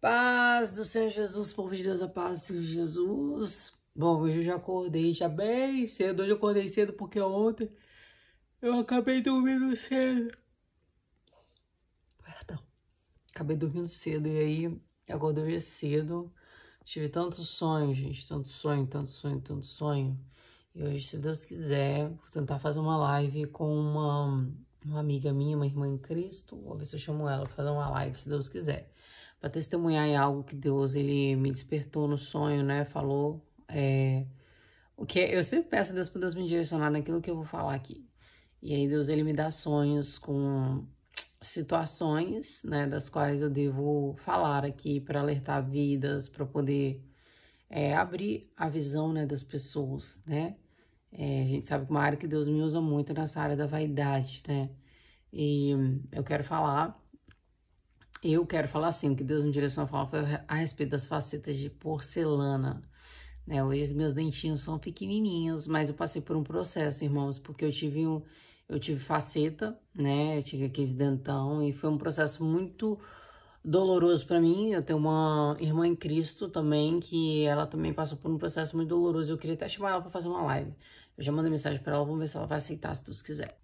Paz do Senhor Jesus, povo de Deus, a paz do Senhor Jesus. Bom, hoje eu já acordei já bem cedo. Hoje eu acordei cedo porque ontem eu acabei dormindo cedo. Perdão. Acabei dormindo cedo e aí acordei hoje cedo. Tive tantos sonhos, gente. Tanto sonho, tanto sonho, tanto sonho. E hoje, se Deus quiser, vou tentar fazer uma live com uma amiga minha, uma irmã em Cristo. Vou ver se eu chamo ela para fazer uma live, se Deus quiser. Para testemunhar em algo que Deus, ele me despertou no sonho, né? Falou. O que eu sempre peço a Deus para Deus me direcionar naquilo que eu vou falar aqui. E aí Deus, ele me dá sonhos com situações, né? Das quais eu devo falar aqui para alertar vidas, para poder abrir a visão, né, das pessoas, né? A gente sabe que uma área que Deus me usa muito é nessa área da vaidade, né? E eu quero falar assim, o que Deus me direcionou a falar foi a respeito das facetas de porcelana, né? Hoje meus dentinhos são pequenininhos, mas eu passei por um processo, irmãos, porque eu tive faceta, né? Eu tive aqueles dentão e foi um processo muito doloroso para mim. Eu tenho uma irmã em Cristo também, que ela também passou por um processo muito doloroso. Eu queria até chamar ela para fazer uma live. Eu já mandei mensagem para ela, vamos ver se ela vai aceitar, se Deus quiser.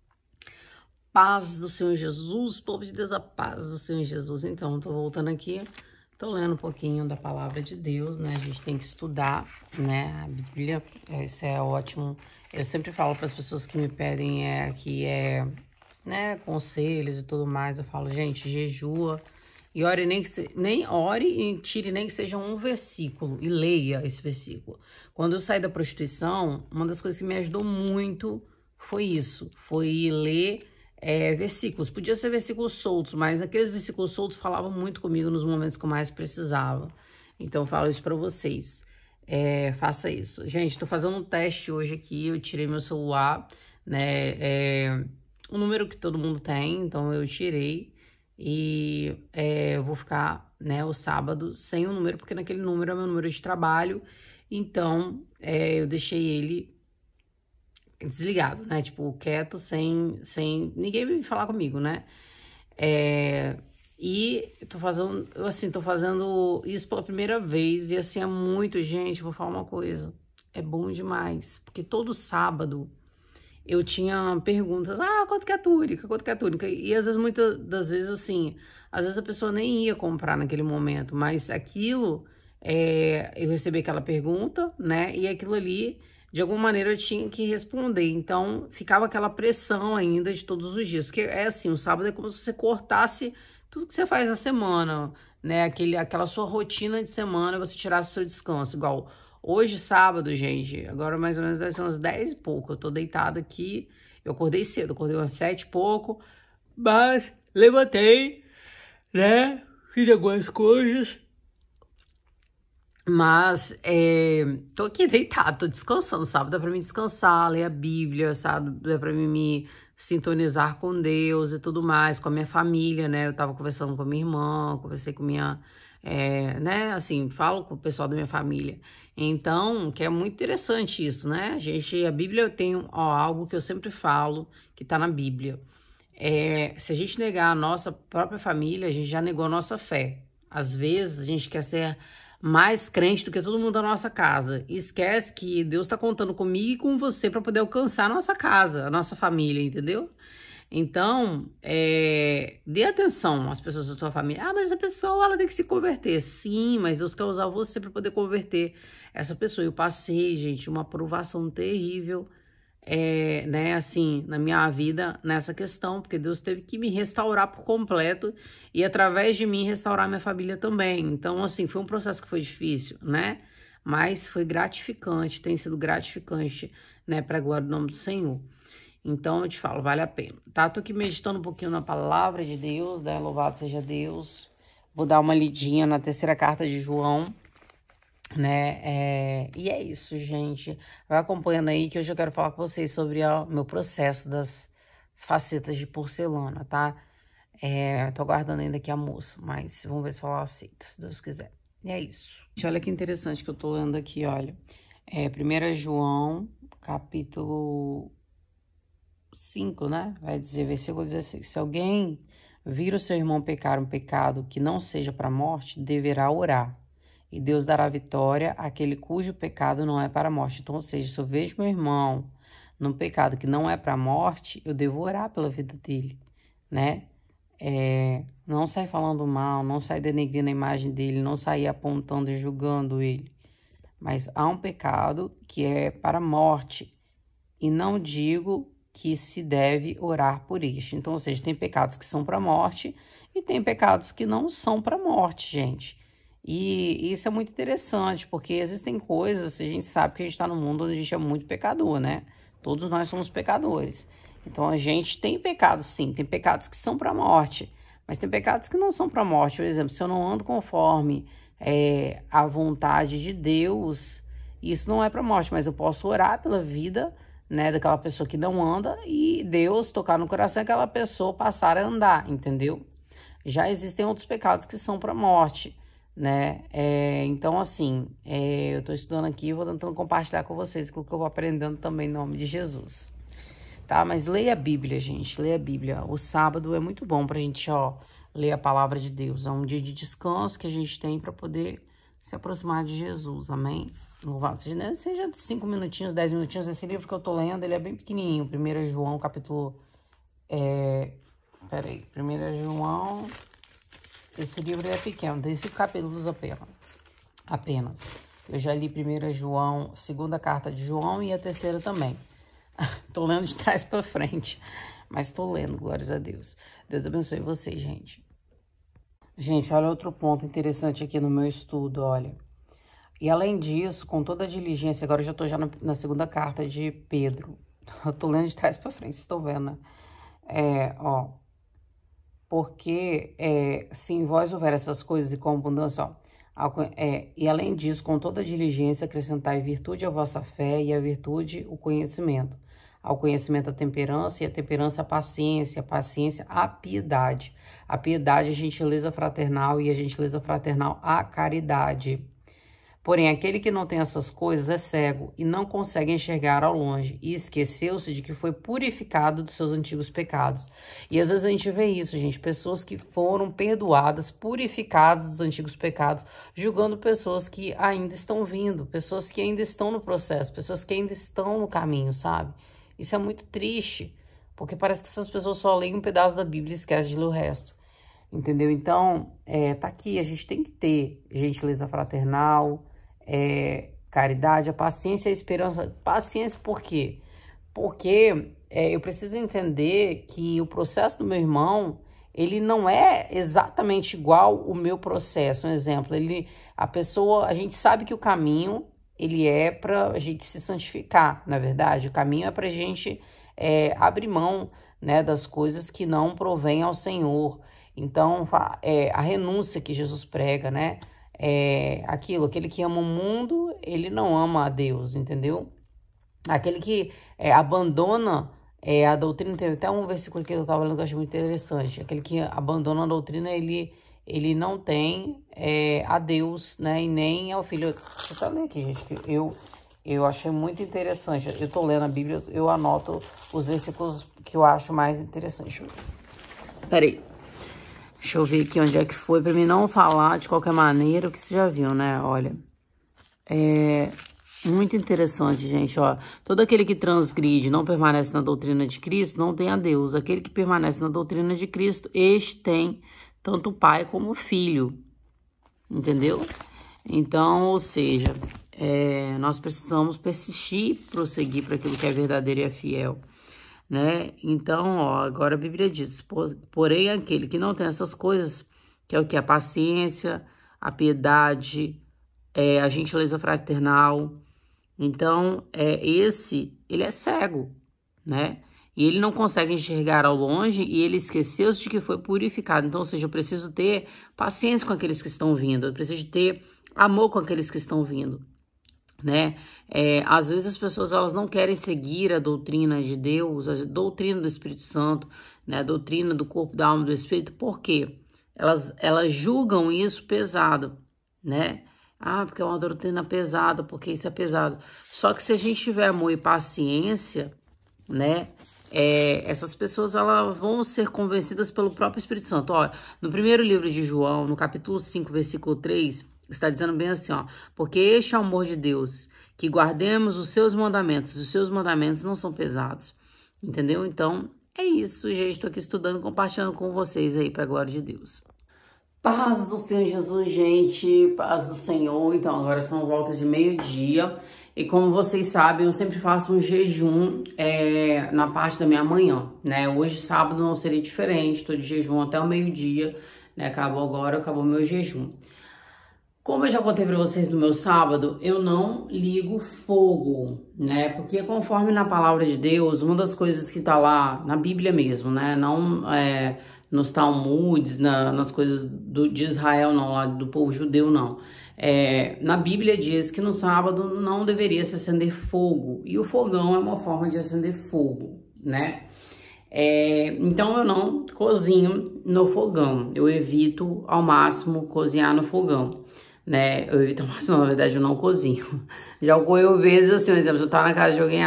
Paz do Senhor Jesus, povo de Deus, a paz do Senhor Jesus. Então, tô voltando aqui, tô lendo um pouquinho da palavra de Deus, né? A gente tem que estudar, né? A Bíblia, isso é ótimo. Eu sempre falo para as pessoas que me pedem né, conselhos e tudo mais. Eu falo, gente, jejua e ore nem ore e tire nem que seja um versículo e leia esse versículo. Quando eu saí da prostituição, uma das coisas que me ajudou muito foi isso, foi ler versículos. Podia ser versículos soltos, mas aqueles versículos soltos falavam muito comigo nos momentos que eu mais precisava. Então, eu falo isso para vocês. Faça isso. Gente, tô fazendo um teste hoje aqui. Eu tirei meu celular, né? O número que todo mundo tem, então eu tirei. E eu vou ficar, né, o sábado sem o número, porque naquele número é meu número de trabalho. Então, eu deixei ele desligado, né? Tipo, quieto, sem ninguém vir falar comigo, né? E tô fazendo isso pela primeira vez. E assim, é muito, gente, vou falar uma coisa. É bom demais. Porque todo sábado eu tinha perguntas. Ah, quanto que é a túnica? Quanto que é a túnica? E às vezes, muitas das vezes, assim, às vezes a pessoa nem ia comprar naquele momento. Mas aquilo, eu recebi aquela pergunta, né? E aquilo ali, de alguma maneira, eu tinha que responder. Então, ficava aquela pressão ainda de todos os dias. Porque é assim, o sábado é como se você cortasse tudo que você faz na semana, né? Aquela sua rotina de semana, você tirasse o seu descanso. Igual hoje, sábado, gente, agora mais ou menos deve ser umas 10 e pouco. Eu tô deitada aqui, eu acordei cedo, acordei umas 7 e pouco, mas levantei, né? Fiz algumas coisas. Mas tô aqui deitada, tô descansando, sabe? Dá pra mim descansar, ler a Bíblia, sabe? Dá pra mim me sintonizar com Deus e tudo mais, com a minha família, né? Eu tava conversando com a minha irmã, conversei com minha, né? Assim, falo com o pessoal da minha família. Então, que é muito interessante isso, né? A Bíblia tem algo que eu sempre falo, que tá na Bíblia. Se a gente negar a nossa própria família, a gente já negou a nossa fé. Às vezes, a gente quer ser mais crente do que todo mundo da nossa casa. E esquece que Deus está contando comigo e com você para poder alcançar a nossa casa, a nossa família, entendeu? Então, dê atenção às pessoas da tua família. Ah, mas a pessoa, ela tem que se converter. Sim, mas Deus quer usar você para poder converter essa pessoa. Eu passei, gente, uma provação terrível, né, assim, na minha vida, nessa questão, porque Deus teve que me restaurar por completo e, através de mim, restaurar minha família também. Então, assim, foi um processo que foi difícil, né? Mas foi gratificante, tem sido gratificante, né, para a glória do nome do Senhor. Então, eu te falo, vale a pena, tá? Tô aqui meditando um pouquinho na palavra de Deus, né? Louvado seja Deus. Vou dar uma lidinha na terceira carta de João, né? E é isso, gente. Vai acompanhando aí que hoje eu quero falar com vocês sobre o meu processo das facetas de porcelana, tá? Tô aguardando ainda aqui a moça, mas vamos ver se ela aceita, se Deus quiser. E é isso. Gente, olha que interessante que eu tô lendo aqui, olha. 1 João, capítulo 5, né? Vai dizer, versículo 16. Se alguém vir o seu irmão pecar um pecado que não seja para a morte, deverá orar. E Deus dará vitória àquele cujo pecado não é para a morte. Então, ou seja, se eu vejo meu irmão num pecado que não é para a morte, eu devo orar pela vida dele, né? Não sair falando mal, não sair denegrindo a imagem dele, não sair apontando e julgando ele. Mas há um pecado que é para a morte. E não digo que se deve orar por este. Então, ou seja, tem pecados que são para a morte e tem pecados que não são para a morte, gente. E isso é muito interessante, porque existem coisas, a gente sabe que a gente está num mundo onde a gente é muito pecador, né? Todos nós somos pecadores. Então, a gente tem pecados, sim. Tem pecados que são para a morte, mas tem pecados que não são para a morte. Por exemplo, se eu não ando conforme a vontade de Deus, isso não é para a morte, mas eu posso orar pela vida, né, daquela pessoa que não anda e Deus tocar no coração e aquela pessoa passar a andar, entendeu? Já existem outros pecados que são para a morte, né? Então, assim, eu tô estudando aqui e vou tentando compartilhar com vocês aquilo que eu vou aprendendo também em nome de Jesus, tá? Mas leia a Bíblia, gente, leia a Bíblia. O sábado é muito bom pra gente, ler a palavra de Deus. É um dia de descanso que a gente tem para poder se aproximar de Jesus, amém? Louvado seja de 5 minutinhos, 10 minutinhos. Esse livro que eu tô lendo, ele é bem pequenininho. 1 João, capítulo... 1 João... Esse livro é pequeno, tem 5 capítulos apenas. Eu já li 1 João, segunda carta de João e a terceira também. Tô lendo de trás para frente, mas tô lendo, glórias a Deus. Deus abençoe vocês, gente. Gente, olha outro ponto interessante aqui no meu estudo, olha. E além disso, com toda a diligência, agora eu já tô na segunda carta de Pedro. Eu tô lendo de trás para frente, vocês estão vendo, né? Porque se em vós houver essas coisas e com abundância, e além disso, com toda a diligência, acrescentai virtude à vossa fé e a virtude o conhecimento. Ao conhecimento a temperança e a temperança a paciência a piedade. A piedade a gentileza fraternal e a gentileza fraternal a caridade. Porém, aquele que não tem essas coisas é cego e não consegue enxergar ao longe e esqueceu-se de que foi purificado dos seus antigos pecados. E às vezes a gente vê isso, gente, pessoas que foram perdoadas, purificadas dos antigos pecados, julgando pessoas que ainda estão vindo, pessoas que ainda estão no processo, pessoas que ainda estão no caminho, sabe? Isso é muito triste, porque parece que essas pessoas só leem um pedaço da Bíblia e esquecem de ler o resto. Entendeu? Então, tá aqui, a gente tem que ter gentileza fraternal, caridade, a paciência e a esperança. Paciência por quê? Porque eu preciso entender que o processo do meu irmão, ele não é exatamente igual o meu processo. Um exemplo, a gente sabe que o caminho, ele é para a gente se santificar, na verdade. O caminho é para a gente abrir mão, né, das coisas que não provém ao Senhor. Então, a renúncia que Jesus prega, né? Aquele que ama o mundo, ele não ama a Deus, entendeu? Aquele que abandona a doutrina, teve até um versículo que eu estava lendo que eu achei muito interessante. Aquele que abandona a doutrina, ele não tem a Deus, né? E nem ao Filho. Deixa eu só ler aqui, gente, que eu achei muito interessante. Eu tô lendo a Bíblia, eu anoto os versículos que eu acho mais interessantes. Peraí. Deixa eu ver aqui onde é que foi, pra mim não falar de qualquer maneira, o que você já viu, né? Olha, muito interessante, gente, ó. Todo aquele que transgride, não permanece na doutrina de Cristo, não tem a Deus. Aquele que permanece na doutrina de Cristo, este tem tanto o Pai como o Filho, entendeu? Então, ou seja, nós precisamos persistir, prosseguir para aquilo que é verdadeiro e é fiel, né? Então, agora a Bíblia diz, porém aquele que não tem essas coisas, que é o que? A paciência, a piedade, a gentileza fraternal. Então, ele é cego, né? E ele não consegue enxergar ao longe e ele esqueceu-se de que foi purificado. Então, ou seja, eu preciso ter paciência com aqueles que estão vindo, eu preciso ter amor com aqueles que estão vindo, né? Às vezes as pessoas elas não querem seguir a doutrina de Deus, a doutrina do Espírito Santo, né? A doutrina do corpo, da alma e do Espírito. Por quê? Elas julgam isso pesado, né? Porque é uma doutrina pesada, porque isso é pesado. Só que se a gente tiver amor e paciência, né? essas pessoas elas vão ser convencidas pelo próprio Espírito Santo. Ó, no primeiro livro de João, no capítulo 5, versículo 3, está dizendo bem assim, ó, porque este é o amor de Deus, que guardemos os seus mandamentos não são pesados, entendeu? Então, é isso, gente, estou aqui estudando, compartilhando com vocês aí, para a glória de Deus. Paz do Senhor Jesus, gente, paz do Senhor. Então, agora são volta de meio-dia e como vocês sabem, eu sempre faço um jejum na parte da minha manhã, né? Hoje, sábado, não seria diferente, tô de jejum até o meio-dia, né? Acabou o meu jejum. Como eu já contei pra vocês no meu sábado, eu não ligo fogo, né? Porque conforme na palavra de Deus, uma das coisas que tá lá, na Bíblia mesmo, né? Não nos Talmudes, nas coisas de Israel, não, lá do povo judeu, não. Na Bíblia diz que no sábado não deveria se acender fogo. E o fogão é uma forma de acender fogo, né? Então eu não cozinho no fogão. Eu evito ao máximo cozinhar no fogão, né? Eu evito ao máximo, na verdade eu não cozinho. Já ocorreu vezes assim, um exemplo, eu tava na casa de alguém,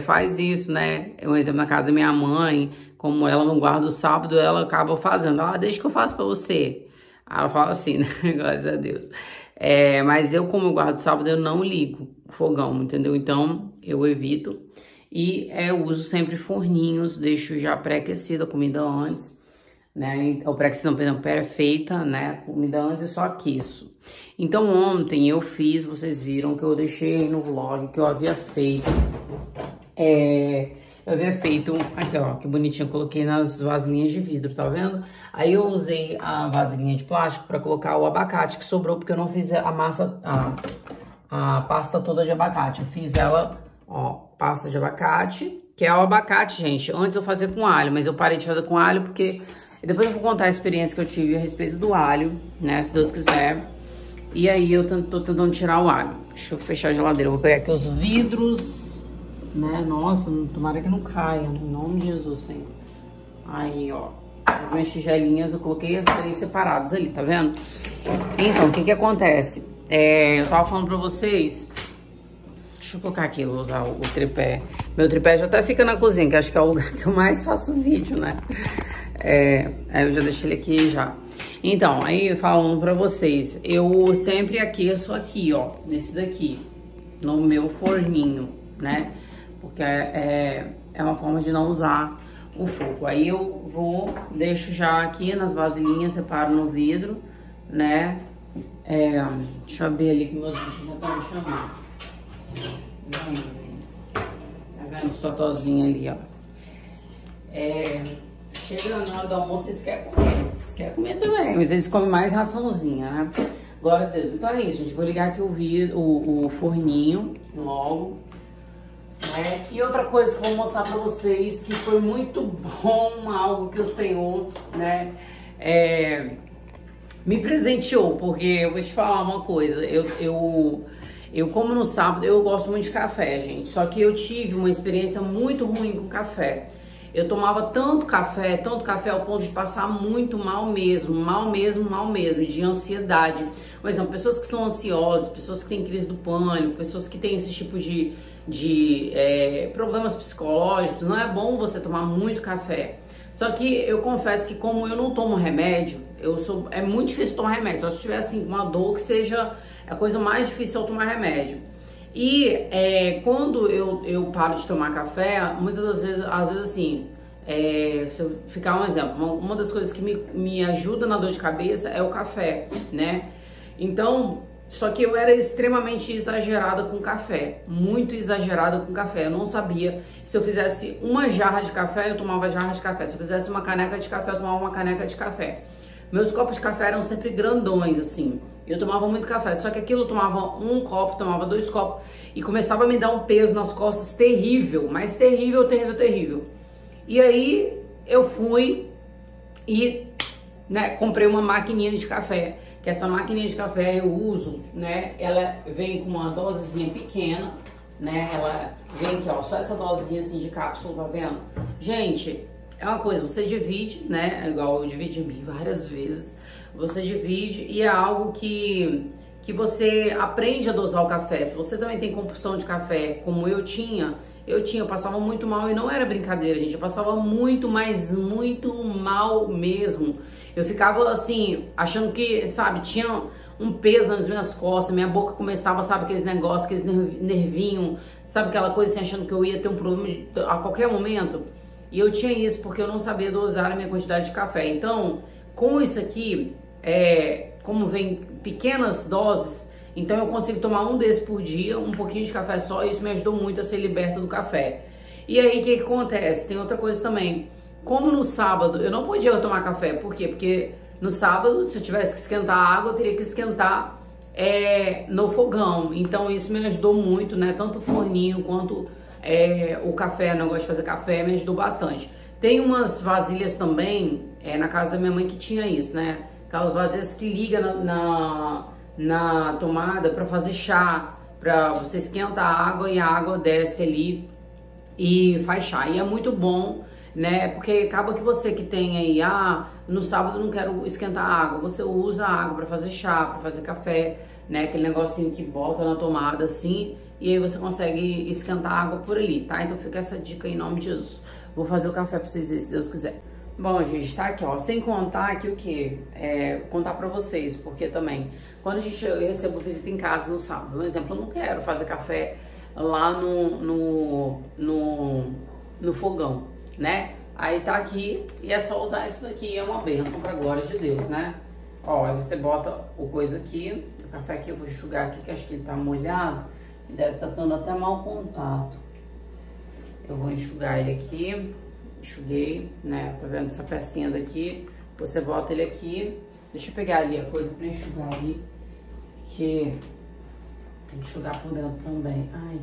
faz isso, né? Um exemplo, na casa da minha mãe, como ela não guarda o sábado, ela acaba fazendo. Deixa que eu faço pra você. Aí ela fala assim, né? Glórias a Deus. Mas eu, como eu guardo o sábado, eu não ligo o fogão, entendeu? Então, eu evito. E eu uso sempre forninhos, deixo já pré-aquecida a comida antes, né? Ou pré-aquecida, não, perdão, pré-feita, né? Comida antes e só aqueço. Então, ontem eu fiz, vocês viram que eu deixei aí no vlog que eu havia feito. Eu havia feito, aqui ó, que bonitinho, eu coloquei nas vasilhinhas de vidro, tá vendo? Aí eu usei a vasilhinha de plástico pra colocar o abacate que sobrou, porque eu não fiz a massa, a pasta toda de abacate. Eu fiz ela, ó, pasta de abacate, que é o abacate, gente. Antes eu fazia com alho, mas eu parei de fazer com alho porque... Depois eu vou contar a experiência que eu tive a respeito do alho, né, se Deus quiser. E aí eu tô tentando tirar o alho. Deixa eu fechar a geladeira, eu vou pegar aqui os vidros... Né? Nossa, tomara que não caia, em nome de Jesus, Senhor. Aí, ó, as minhas tigelinhas, eu coloquei as três separadas ali, tá vendo? Então, o que que acontece? Eu tava falando pra vocês... Deixa eu colocar aqui, eu vou usar o tripé. Meu tripé já até fica na cozinha, que acho que é o lugar que eu mais faço vídeo, né? Aí eu já deixei ele aqui já. Então, aí falando pra vocês, eu sempre aqueço aqui, ó, nesse daqui, no meu forninho, né? Porque é uma forma de não usar o fogo. Aí eu deixo já aqui nas vasilhinhas, separo no vidro, né? Deixa eu abrir ali que meus bichos já estão me chamando. Tá vendo o sotozinho ali, ó. Chega na hora do almoço, eles querem comer. Eles querem comer também, mas eles comem mais raçãozinha, né? Glória a Deus. Então é isso, gente. Vou ligar aqui o forninho logo. E outra coisa que eu vou mostrar pra vocês, que foi muito bom, algo que o Senhor, né, me presenteou, porque eu vou te falar uma coisa, eu como no sábado, eu gosto muito de café, gente, só que eu tive uma experiência muito ruim com café. Eu tomava tanto café ao ponto de passar muito mal mesmo, de ansiedade. Por exemplo, pessoas que são ansiosas, pessoas que têm crise do pânico, pessoas que têm esse tipo de problemas psicológicos, não é bom você tomar muito café. Só que eu confesso que como eu não tomo remédio, é muito difícil tomar remédio, só se tiver assim uma dor que seja a coisa mais difícil eu tomar remédio. E quando eu paro de tomar café, muitas das vezes, às vezes assim, se eu ficar um exemplo, uma das coisas que me ajuda na dor de cabeça é o café, né? Então, só que eu era extremamente exagerada com café, muito exagerada com café. Eu não sabia, se eu fizesse uma jarra de café, eu tomava jarra de café. Se eu fizesse uma caneca de café, eu tomava uma caneca de café. Meus copos de café eram sempre grandões, assim. Eu tomava muito café, só que aquilo eu tomava um copo, tomava 2 copos e começava a me dar um peso nas costas terrível, mas terrível. E aí eu fui e, né, comprei uma maquininha de café, que essa maquininha de café eu uso, né, ela vem com uma dosezinha pequena, né, ela vem aqui, ó, só essa dosezinha assim de cápsula, tá vendo? Gente, é uma coisa, você divide, né, igual eu dividi várias vezes, você divide e é algo que você aprende a dosar o café. Se você também tem compulsão de café, como eu tinha, eu passava muito mal, e não era brincadeira, gente, eu passava muito, mas muito mal mesmo. Eu ficava assim, achando que, sabe, tinha um peso nas minhas costas, minha boca começava, sabe, aqueles negócios, aqueles nervinhos, sabe, aquela coisa assim, achando que eu ia ter um problema a qualquer momento. E eu tinha isso porque eu não sabia dosar a minha quantidade de café. Então, como isso aqui, como vem pequenas doses, então eu consigo tomar um desses por dia, um pouquinho de café só, e isso me ajudou muito a ser liberta do café. E aí, o que acontece? Tem outra coisa também. Como no sábado eu não podia tomar café, por quê? Porque no sábado, se eu tivesse que esquentar a água, eu teria que esquentar no fogão. Então isso me ajudou muito, né? Tanto o forninho quanto o café, o negócio de fazer café, me ajudou bastante. Tem umas vasilhas também, na casa da minha mãe, que tinha isso, né? Aquelas vasilhas que liga na tomada para fazer chá, para você esquentar a água e a água desce ali e faz chá. E é muito bom, né? Porque acaba que você que tem aí, no sábado eu não quero esquentar a água, você usa a água para fazer chá, para fazer café, né? Aquele negocinho que bota na tomada assim, e aí você consegue esquentar a água por ali, tá? Então fica essa dica aí, em nome de Jesus. Vou fazer o café pra vocês verem, se Deus quiser. Bom, gente, tá aqui, ó, sem contar aqui o que? Contar pra vocês, porque também, quando eu recebo visita em casa no sábado, por exemplo, eu não quero fazer café lá no fogão, né? Aí tá aqui e é só usar isso daqui, é uma bênção pra glória de Deus, né? Ó, aí você bota o coisa aqui, o café aqui eu vou enxugar aqui, que acho que ele tá molhado, e deve estar dando até mau contato. Eu vou enxugar ele aqui, enxuguei, né? Tá vendo essa pecinha daqui? Você bota ele aqui, deixa eu pegar ali a coisa pra enxugar ali, que tem que enxugar por dentro também. Ai.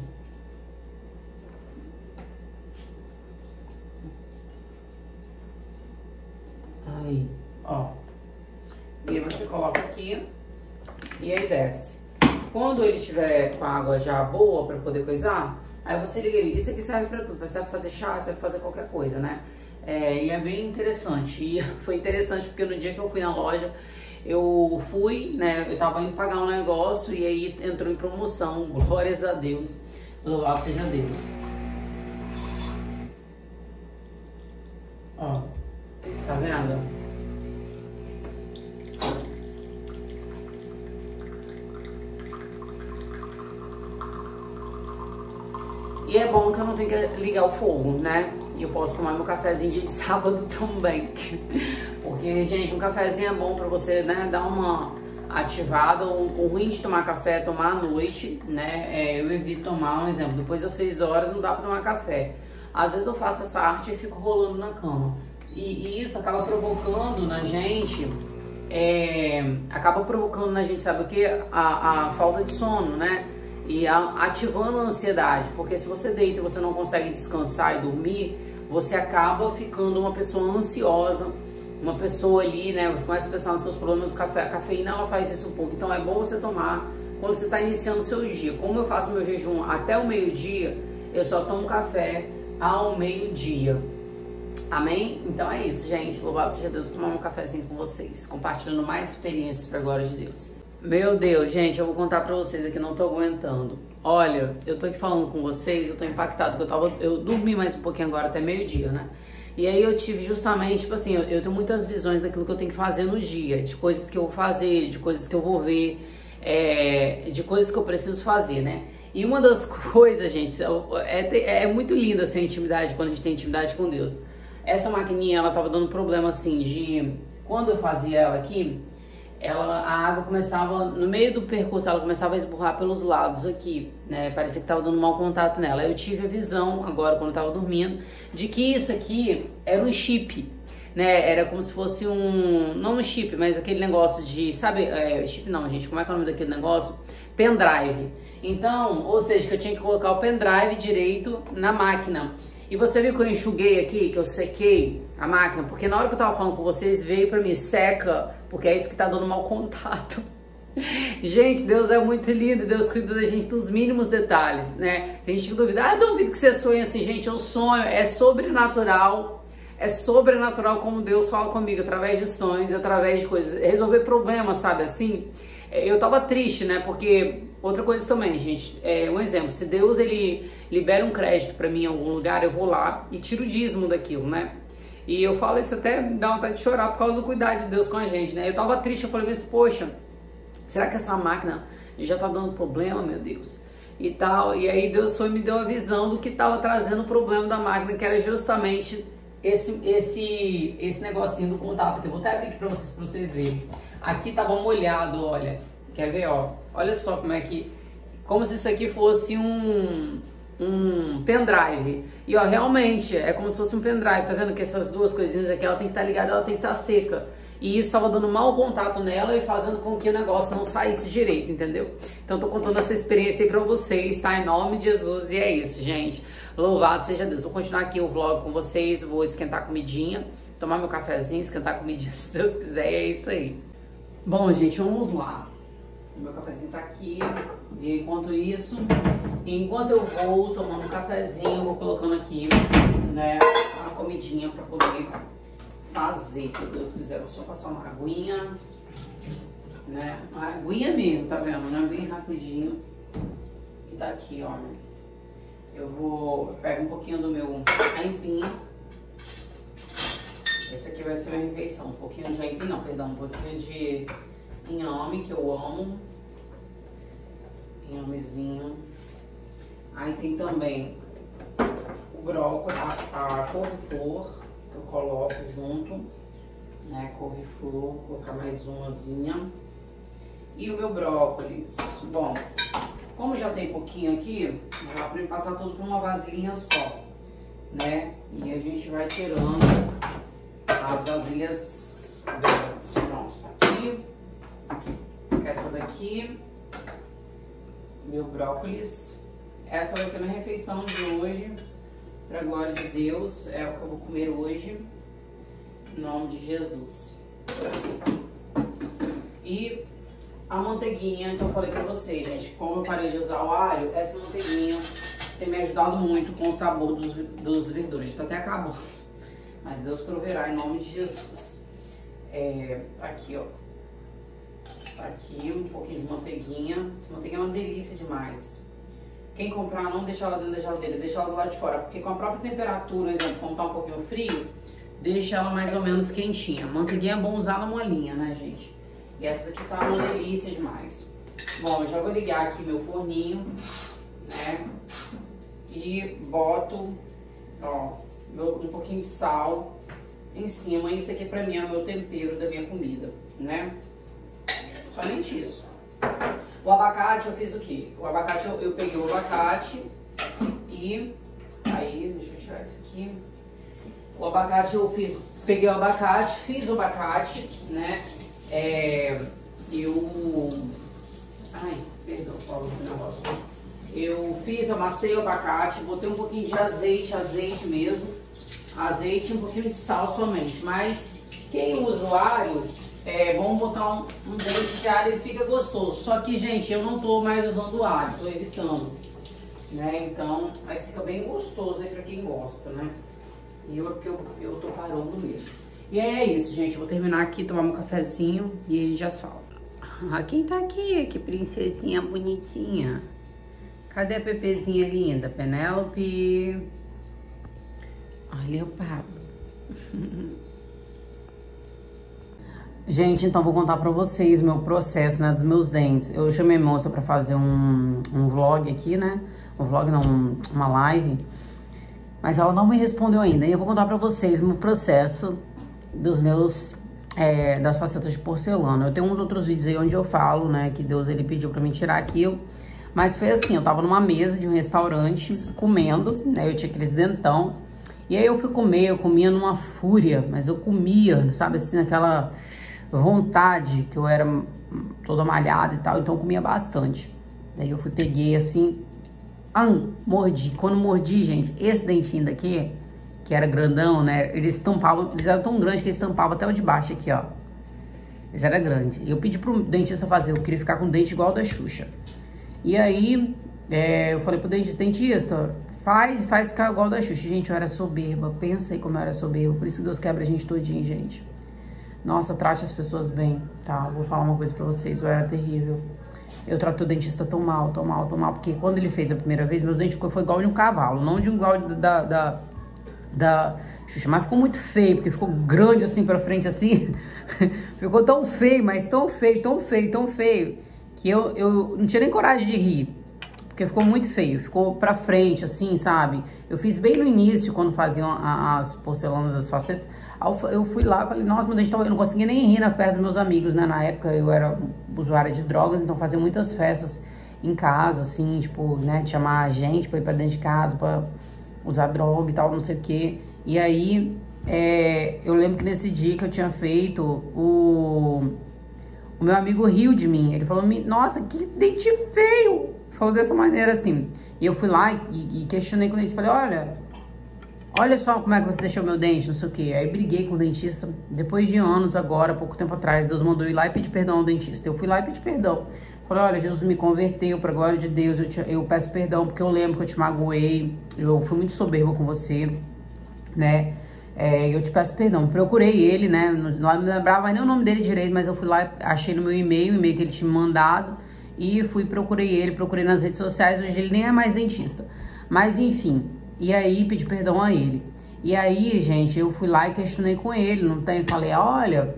Aí, ó. E aí você coloca aqui e aí desce. Quando ele tiver com a água já boa pra poder coisar, aí você liga ele. Isso aqui serve pra tudo, serve pra fazer chá, serve pra fazer qualquer coisa, né? E é bem interessante. E foi interessante porque no dia que eu fui na loja, eu fui, né? Eu tava indo pagar um negócio e aí entrou em promoção. Glórias a Deus. Louvado seja Deus. Ó. Tá vendo? E é bom que eu não tenho que ligar o fogo, né? E eu posso tomar meu cafezinho dia de sábado também. Porque, gente, um cafezinho é bom pra você, né, dar uma ativada. O ruim de tomar café é tomar à noite, né? Eu evito tomar, um exemplo, depois das 6 horas não dá pra tomar café. Às vezes eu faço essa arte e fico rolando na cama. E isso acaba provocando na gente, sabe o que? A falta de sono, né? E ativando a ansiedade, porque se você deita e você não consegue descansar e dormir, você acaba ficando uma pessoa ansiosa, uma pessoa ali, né? Você começa a pensar nos seus problemas. A cafeína, ela faz isso um pouco. Então é bom você tomar quando você está iniciando o seu dia. Como eu faço meu jejum até o meio-dia, eu só tomo café ao meio-dia. Amém? Então é isso, gente. Louvado seja Deus. Vou tomar um cafezinho com vocês, compartilhando mais experiências para a glória de Deus. Meu Deus, gente, eu vou contar pra vocês aqui, não tô aguentando. Olha, eu tô aqui falando com vocês, eu tô impactado, porque eu dormi mais um pouquinho agora, até meio-dia, né? E aí eu tive justamente, tipo assim, eu tenho muitas visões daquilo que eu tenho que fazer no dia, de coisas que eu vou fazer, de coisas que eu vou ver, de coisas que eu preciso fazer, né? E uma das coisas, gente, é muito linda essa intimidade, quando a gente tem intimidade com Deus. Essa maquininha, ela tava dando problema, assim, quando eu fazia ela aqui, a água começava, no meio do percurso, ela começava a esburrar pelos lados aqui, né? Parecia que tava dando mau contato nela. Eu tive a visão, agora, quando eu tava dormindo, de que isso aqui era um chip, né? Era como se fosse não um chip, mas aquele negócio de, sabe, chip não, gente, como é que é o nome daquele negócio? Pendrive. Então, ou seja, que eu tinha que colocar o pendrive direito na máquina. E você viu que eu enxuguei aqui, que eu sequei a máquina? Porque na hora que eu tava falando com vocês, veio pra mim, seca, porque é isso que tá dando mau contato. Gente, Deus é muito lindo, Deus cuida da gente nos mínimos detalhes, né? Tem gente que duvida, eu duvido que você sonha assim, gente, eu sonho, é sobrenatural como Deus fala comigo, através de sonhos, através de coisas, resolver problemas, sabe assim? Eu tava triste, né? Porque outra coisa também, gente, um exemplo, se Deus ele libera um crédito pra mim em algum lugar, eu vou lá e tiro o dízimo daquilo, né? E eu falo isso até dá vontade de chorar por causa do cuidado de Deus com a gente, né? Eu tava triste, eu falei assim, poxa, será que essa máquina já tá dando problema, meu Deus? E tal, e aí Deus me deu a visão do que tava trazendo o problema da máquina, que era justamente esse negocinho do contato. Eu vou até abrir aqui pra vocês verem. Aqui tava molhado, olha. Quer ver, ó? Olha só como é que... Como se isso aqui fosse um pendrive. E ó, realmente, é como se fosse um pendrive. Tá vendo que essas duas coisinhas aqui, ela tem que estar ligada, ela tem que estar seca. E isso estava dando mau contato nela e fazendo com que o negócio não saísse direito, entendeu? Então tô contando essa experiência aí pra vocês, tá? Em nome de Jesus. E é isso, gente. Louvado seja Deus. Vou continuar aqui o vlog com vocês, vou esquentar a comidinha, tomar meu cafezinho, esquentar a comidinha, se Deus quiser, e é isso aí. Bom, gente, vamos lá. O meu cafezinho tá aqui. E enquanto isso, enquanto eu vou tomando um cafezinho, eu vou colocando aqui, né, a comidinha pra poder fazer, se Deus quiser. Eu só passar uma aguinha, né? Uma aguinha mesmo, tá vendo? Né? Bem rapidinho. E tá aqui, ó. Eu pego um pouquinho do meu aipim. Esse aqui vai ser minha refeição. Um pouquinho de aipim, não, perdão. Um pouquinho de inhame, que eu amo. Inhamezinho. Aí tem também o brócolis, a couve-flor, que eu coloco junto, né? Couve-flor, vou colocar mais umazinha. E o meu brócolis. Bom, como já tem pouquinho aqui, dá pra passar tudo por uma vasilhinha só, né? E a gente vai tirando as vasilhas grandes. Pronto, aqui. Essa daqui. Meu brócolis. Essa vai ser minha refeição de hoje. Pra glória de Deus, é o que eu vou comer hoje, em nome de Jesus. E a manteiguinha que eu falei pra vocês, gente, como eu parei de usar o alho, essa manteiguinha tem me ajudado muito com o sabor dos verduras. Tá até acabando, mas Deus proverá em nome de Jesus. Tá aqui, ó. Tá aqui um pouquinho de manteiguinha. Essa manteiguinha é uma delícia demais. Quem comprar, não deixa ela dentro da geladeira, deixa ela do lado de fora, porque com a própria temperatura, por exemplo, como tá um pouquinho frio, deixa ela mais ou menos quentinha. Manteiguinha é bom usar na molinha, né, gente? E essa daqui tá uma delícia demais. Bom, eu já vou ligar aqui meu forninho, né? E boto, ó, um pouquinho de sal em cima. Isso aqui pra mim é o meu tempero da minha comida, né? Somente isso. O abacate eu fiz o quê? O abacate eu peguei o abacate e aí, deixa eu tirar isso aqui. O abacate peguei o abacate, fiz o abacate, né? Ai, perdão, Paulo, do negócio. Eu amassei o abacate, botei um pouquinho de azeite mesmo. Azeite e um pouquinho de sal somente. Mas quem usa o alho, vamos botar um dente de alho e fica gostoso. Só que, gente, eu não tô mais usando o alho, tô evitando, né? Então, mas fica bem gostoso aí pra quem gosta, né? E eu tô parando mesmo. E é isso, gente. Eu vou terminar aqui, tomar um cafezinho e a gente já se fala. Ah, quem tá aqui? Que princesinha bonitinha. Cadê a Pepezinha linda? Penélope. Olha o Pablo. Gente, então vou contar pra vocês meu processo, né, dos meus dentes. Eu chamei a moça pra fazer um vlog aqui, né? Um vlog não, uma live. Mas ela não me respondeu ainda. E eu vou contar pra vocês o meu processo dos meus, das facetas de porcelana. Eu tenho uns outros vídeos aí onde eu falo, né, que Deus, ele pediu pra mim tirar aquilo. Mas foi assim, eu tava numa mesa de um restaurante, comendo, né, eu tinha aqueles dentão. E aí eu fui comer, eu comia numa fúria, mas eu comia, sabe, assim, naquela vontade, que eu era toda malhada e tal, então eu comia bastante. Daí eu peguei assim, mordi. Quando mordi, gente, esse dentinho daqui, que era grandão, né, eles eram tão grandes que eles tampavam até o de baixo aqui, ó. Eles eram grandes. Eu pedi pro dentista fazer, eu queria ficar com o dente igual o da Xuxa. E aí, eu falei pro dentista, faz ficar igual o da Xuxa. Gente, eu era soberba, pensa aí como eu era soberba, por isso que Deus quebra a gente todinho, gente. Nossa, trate as pessoas bem, tá? Vou falar uma coisa pra vocês, eu era terrível. Eu tratei o dentista tão mal, tão mal, tão mal, porque quando ele fez a primeira vez, meus dentes foi igual de um cavalo, não de um igual da Xuxa, mas ficou muito feio, porque ficou grande assim pra frente, assim. Ficou tão feio, mas tão feio, tão feio, tão feio, que eu não tinha nem coragem de rir, porque ficou muito feio, ficou pra frente, assim, sabe? Eu fiz bem no início, quando faziam as porcelanas, as facetas. Eu fui lá e falei, nossa, meu dente tá... Eu não conseguia nem rir perto dos meus amigos, né? Na época eu era usuária de drogas, então fazia muitas festas em casa, assim, tipo, né? De chamar a gente pra ir pra dentro de casa, pra usar droga e tal, não sei o quê. E aí, eu lembro que nesse dia que eu tinha feito, o meu amigo riu de mim. Ele falou, nossa, que dente feio! Falou dessa maneira, assim. E eu fui lá e questionei com o dentista. Falei, olha só como é que você deixou meu dente, não sei o quê. Aí briguei com o dentista. Depois de anos agora, pouco tempo atrás, Deus mandou eu ir lá e pedir perdão ao dentista. Eu fui lá e pedi perdão. Falei, olha, Jesus me converteu, pra glória de Deus, eu peço perdão, porque eu lembro que eu te magoei, eu fui muito soberba com você, né? Eu te peço perdão. Procurei ele, né? Não me lembrava nem o nome dele direito, mas eu fui lá, achei no meu e-mail, o e-mail que ele tinha me mandado, e procurei nas redes sociais. Hoje ele nem é mais dentista. Mas enfim, e aí pedi perdão a ele. E aí, gente, eu fui lá e questionei com ele, não tem? Falei, olha,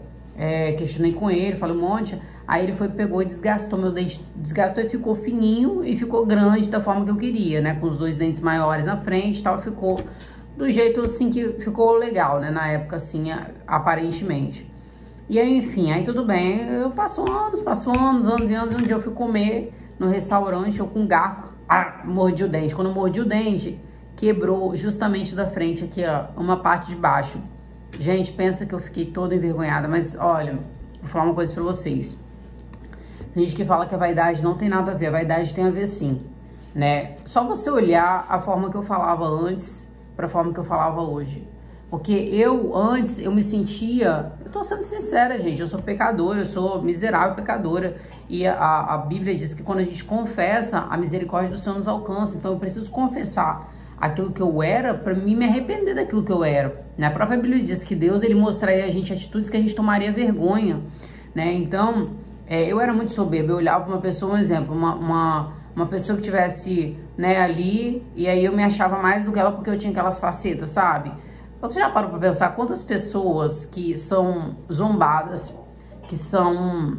questionei com ele, falei um monte. Aí ele pegou e desgastou meu dente, desgastou e ficou fininho e ficou grande da forma que eu queria, né? Com os dois dentes maiores na frente e tal, ficou do jeito assim que ficou legal, né? Na época, assim, aparentemente. E aí, enfim, aí tudo bem. Passou anos e anos. Um dia eu fui comer no restaurante, eu com um garfo, mordi o dente. Quando eu mordi o dente, quebrou justamente da frente aqui, ó, uma parte de baixo. Gente, pensa que eu fiquei toda envergonhada, mas olha, vou falar uma coisa pra vocês. Tem gente que fala que a vaidade não tem nada a ver, a vaidade tem a ver sim, né? Só você olhar a forma que eu falava antes pra forma que eu falava hoje. Porque antes, eu me sentia... Eu tô sendo sincera, gente, eu sou pecadora, eu sou miserável pecadora. E a Bíblia diz que quando a gente confessa, a misericórdia do Senhor nos alcança. Então eu preciso confessar aquilo que eu era pra mim me arrepender daquilo que eu era. Na própria Bíblia diz que Deus, ele mostraria a gente atitudes que a gente tomaria vergonha, né? Então, eu era muito soberba. Eu olhava pra uma pessoa, um exemplo, uma pessoa que tivesse, né, ali, e aí eu me achava mais do que ela porque eu tinha aquelas facetas, sabe? Você já parou pra pensar quantas pessoas que são zombadas, que são,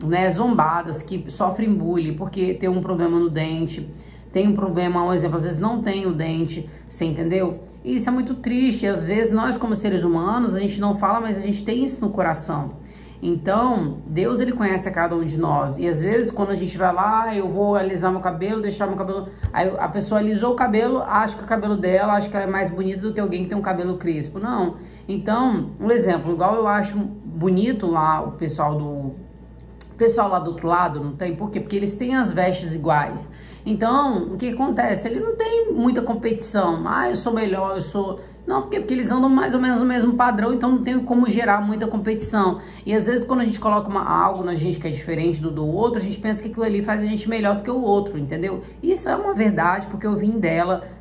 né, zombadas, que sofrem bullying porque tem um problema no dente, tem um problema, um exemplo, às vezes não tem o dente, você entendeu? E isso é muito triste, e às vezes nós como seres humanos, a gente não fala, mas a gente tem isso no coração. Então, Deus, ele conhece a cada um de nós. E às vezes, quando a gente vai lá, eu vou alisar meu cabelo, deixar meu cabelo... Aí a pessoa alisou o cabelo, acha que o cabelo dela, acha que ela é mais bonita do que alguém que tem um cabelo crespo. Não. Então, um exemplo, igual eu acho bonito lá o pessoal lá do outro lado, não tem? Por quê? Porque eles têm as vestes iguais. Então, o que acontece? Ele não tem muita competição. Eu sou melhor, eu sou... Não, porque eles andam mais ou menos no mesmo padrão, então não tem como gerar muita competição. E às vezes quando a gente coloca algo na gente que é diferente do outro, a gente pensa que aquilo ali faz a gente melhor do que o outro, entendeu? E isso é uma verdade, porque eu vim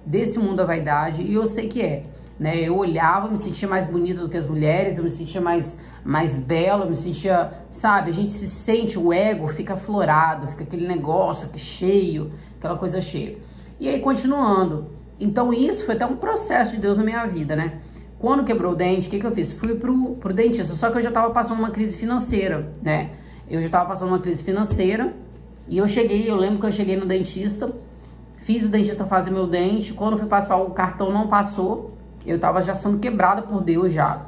desse mundo da vaidade, e eu sei que né? Eu olhava, me sentia mais bonita do que as mulheres, eu me sentia mais bela, eu me sentia, sabe? A gente se sente, o ego fica aflorado, fica aquele negócio aqui cheio, aquela coisa cheia. E aí, continuando... Então isso foi até um processo de Deus na minha vida, né? Quando quebrou o dente, o que eu fiz? Fui pro dentista, só que eu já tava passando uma crise financeira, né? Eu já tava passando uma crise financeira e eu lembro que eu cheguei no dentista, fiz o dentista fazer meu dente, quando fui passar o cartão não passou, eu tava já sendo quebrada por Deus já,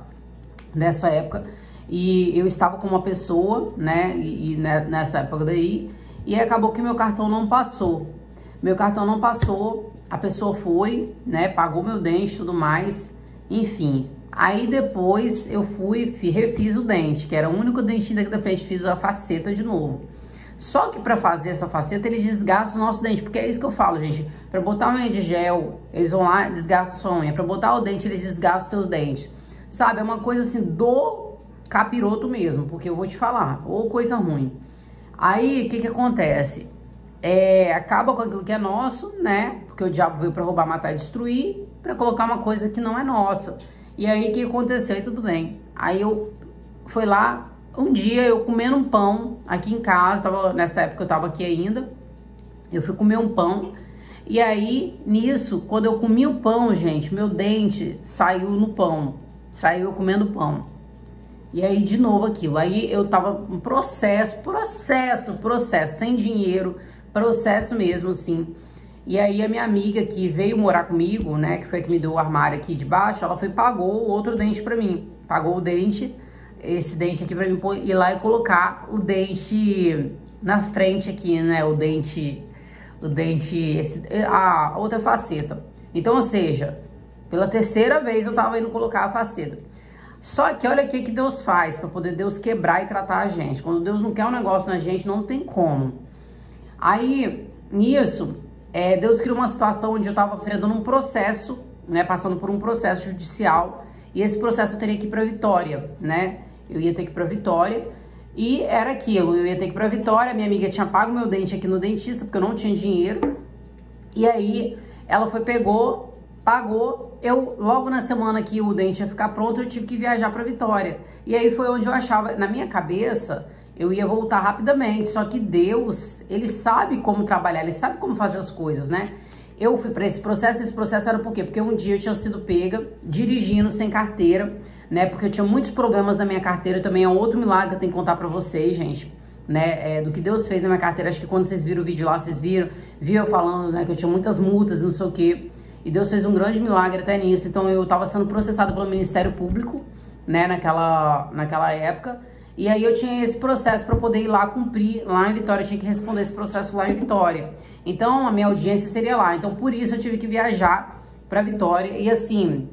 nessa época, e eu estava com uma pessoa, né? Nessa época daí, e acabou que meu cartão não passou. Meu cartão não passou, a pessoa foi, né, pagou meu dente e tudo mais, enfim. Aí depois eu refiz o dente, que era o único dentinho daqui da frente, fiz a faceta de novo. Só que pra fazer essa faceta, eles desgastam o nosso dente, porque é isso que eu falo, gente. Pra botar uma unha de gel, eles vão lá e desgastam a sua unha. Pra botar o dente, eles desgastam seus dentes. Sabe, é uma coisa assim, do capiroto mesmo, porque eu vou te falar, ou coisa ruim. Aí, o que acontece? Acaba com aquilo que é nosso, né? Porque o diabo veio pra roubar, matar e destruir, pra colocar uma coisa que não é nossa. E aí, o que aconteceu? Aí tudo bem. Aí eu foi lá, um dia eu comendo um pão aqui em casa, nessa época eu tava aqui ainda, eu fui comer um pão, e aí, nisso, quando eu comi o pão, gente, meu dente saiu no pão, saiu eu comendo pão. E aí, de novo aquilo, aí eu tava um processo, sem dinheiro, processo mesmo, assim. E aí a minha amiga que veio morar comigo, né, que foi que me deu o armário aqui de baixo, ela foi e pagou outro dente pra mim. Pagou o dente, esse dente aqui pra mim ir lá e colocar o dente na frente aqui, né, a outra faceta. Então, ou seja, pela terceira vez eu tava indo colocar a faceta. Só que olha o que Deus faz pra poder Deus quebrar e tratar a gente. Quando Deus não quer um negócio na gente, não tem como. Aí, nisso, Deus criou uma situação onde eu tava enfrentando um processo, né, passando por um processo judicial, e esse processo eu teria que ir pra Vitória, né, eu ia ter que ir pra Vitória, e era aquilo, eu ia ter que ir pra Vitória, minha amiga tinha pago meu dente aqui no dentista, porque eu não tinha dinheiro, e aí ela foi, pagou, eu, logo na semana que o dente ia ficar pronto, eu tive que viajar pra Vitória, e aí foi onde eu achava, na minha cabeça, eu ia voltar rapidamente, só que Deus, Ele sabe como trabalhar, Ele sabe como fazer as coisas, né? Eu fui para esse processo era por quê? Porque um dia eu tinha sido pega dirigindo sem carteira, né? Porque eu tinha muitos problemas na minha carteira, também é um outro milagre que eu tenho que contar para vocês, gente, né? Do que Deus fez na minha carteira. Acho que quando vocês viram o vídeo lá, vocês viram eu falando, né, que eu tinha muitas multas, não sei o quê. E Deus fez um grande milagre até nisso. Então eu tava sendo processada pelo Ministério Público, né, naquela época. E aí eu tinha esse processo para poder ir lá cumprir, lá em Vitória, eu tinha que responder esse processo lá em Vitória. Então a minha audiência seria lá, então por isso eu tive que viajar para Vitória. E assim,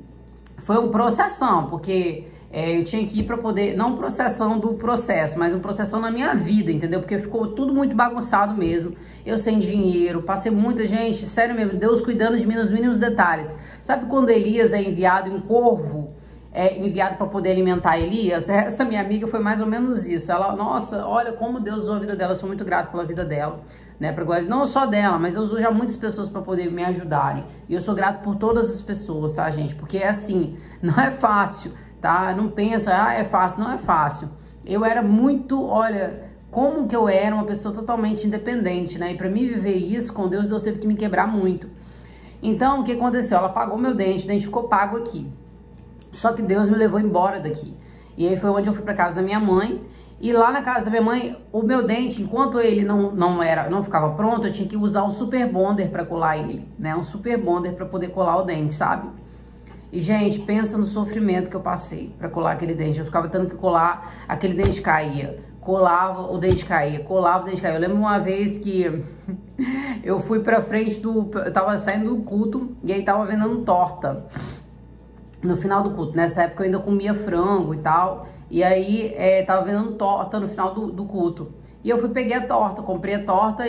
foi um processão, porque eu tinha que ir para poder, não processão do processo, mas um processão na minha vida, entendeu? Porque ficou tudo muito bagunçado mesmo, eu sem dinheiro, passei muita gente, sério mesmo, Deus cuidando de mim nos mínimos detalhes. Sabe quando Elias é enviado em um corvo? Enviado para poder alimentar Elias, essa minha amiga foi mais ou menos isso. Ela, nossa, olha como Deus usou a vida dela, eu sou muito grato pela vida dela, né? Não só dela, mas Deus usa já muitas pessoas para poder me ajudarem. E eu sou grato por todas as pessoas, tá, gente? Porque é assim, não é fácil, tá? Não pensa, é fácil, não é fácil. Eu era muito, olha, como que eu era uma pessoa totalmente independente, né? E para mim viver isso com Deus, Deus teve que me quebrar muito. Então, o que aconteceu? Ela pagou meu dente, o dente ficou pago aqui. Só que Deus me levou embora daqui. E aí foi onde eu fui pra casa da minha mãe. E lá na casa da minha mãe, o meu dente, enquanto ele não ficava pronto, eu tinha que usar um super bonder pra colar ele, né? Um super bonder pra poder colar o dente, sabe? E, gente, pensa no sofrimento que eu passei pra colar aquele dente. Eu ficava tendo que colar, aquele dente caía. Colava, o dente caía. Colava, o dente caía. Eu lembro uma vez que eu fui pra frente eu tava saindo do culto e aí tava vendendo torta. No final do culto, nessa época eu ainda comia frango e tal, e aí tava vendendo torta no final do culto. E eu peguei a torta, comprei a torta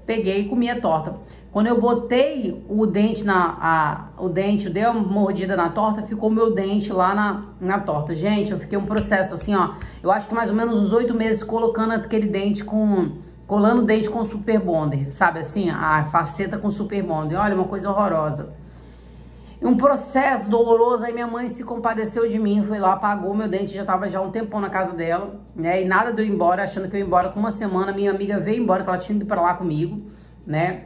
peguei e comi a torta. Quando eu botei o dente eu dei uma mordida na torta, ficou meu dente lá na torta. Gente, eu fiquei um processo assim, ó, eu acho que mais ou menos uns 8 meses colocando aquele dente colando o dente com super bonder, sabe assim, a faceta com super bonder. Olha, uma coisa horrorosa. Um processo doloroso, aí minha mãe se compadeceu de mim, foi lá, pagou meu dente, já tava já um tempão na casa dela, né, e nada de eu ir embora, achando que eu ia embora com uma semana, minha amiga veio embora, que ela tinha ido pra lá comigo, né,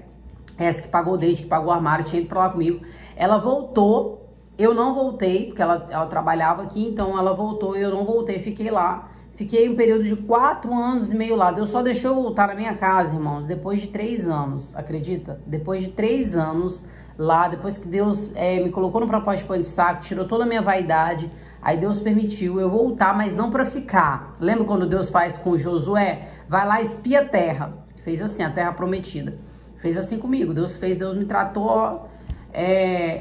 essa que pagou o dente, que pagou o armário, tinha ido pra lá comigo, ela voltou, eu não voltei, porque ela trabalhava aqui, então ela voltou e eu não voltei, fiquei lá, fiquei um período de 4 anos e meio lá, Deus só deixou eu voltar na minha casa, irmãos, depois de 3 anos, acredita? Depois de 3 anos, lá, depois que Deus me colocou no propósito de pão de saco, tirou toda a minha vaidade, aí Deus permitiu eu voltar, mas não pra ficar. Lembra quando Deus faz com Josué? Vai lá, espia a terra. Fez assim, a terra prometida. Fez assim comigo, Deus me tratou,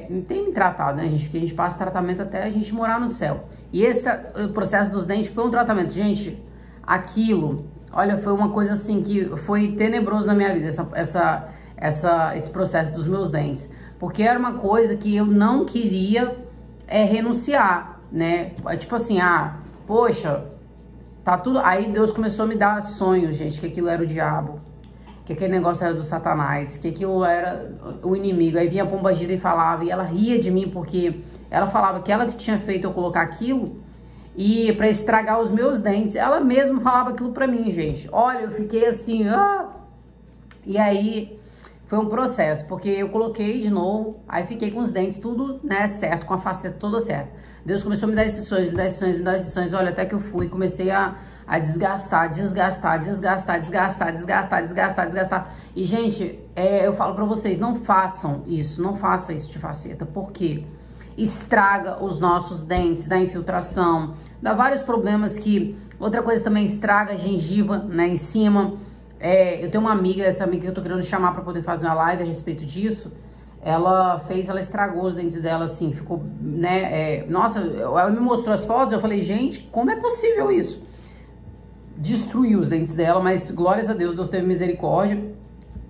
não tem me tratado, né, gente? Porque a gente passa tratamento até a gente morar no céu. E o processo dos dentes foi um tratamento. Gente, aquilo, olha, foi uma coisa assim que foi tenebroso na minha vida, esse processo dos meus dentes. Porque era uma coisa que eu não queria renunciar, né? Tipo assim, poxa, tá tudo... Aí Deus começou a me dar sonhos, gente, que aquilo era o diabo, que aquele negócio era do Satanás, que aquilo era o inimigo. Aí vinha a pombagira e falava, e ela ria de mim, porque ela falava que ela que tinha feito eu colocar aquilo, e para estragar os meus dentes. Ela mesma falava aquilo pra mim, gente. Olha, eu fiquei assim, E aí foi um processo, porque eu coloquei de novo, aí fiquei com os dentes tudo, né, certo, com a faceta toda certa. Deus começou a me dar instruções, me dar instruções, me dar instruções. Olha, até que eu fui, comecei a desgastar. E, gente, eu falo pra vocês, não façam isso de faceta. Por quê? Estraga os nossos dentes, dá infiltração, dá vários problemas que... Outra coisa também, estraga a gengiva, né, em cima. Eu tenho uma amiga, essa amiga que eu tô querendo chamar pra poder fazer uma live a respeito disso. Ela estragou os dentes dela, assim, ficou, né, nossa, ela me mostrou as fotos, eu falei, gente, como é possível isso? Destruiu os dentes dela, mas glórias a Deus, Deus teve misericórdia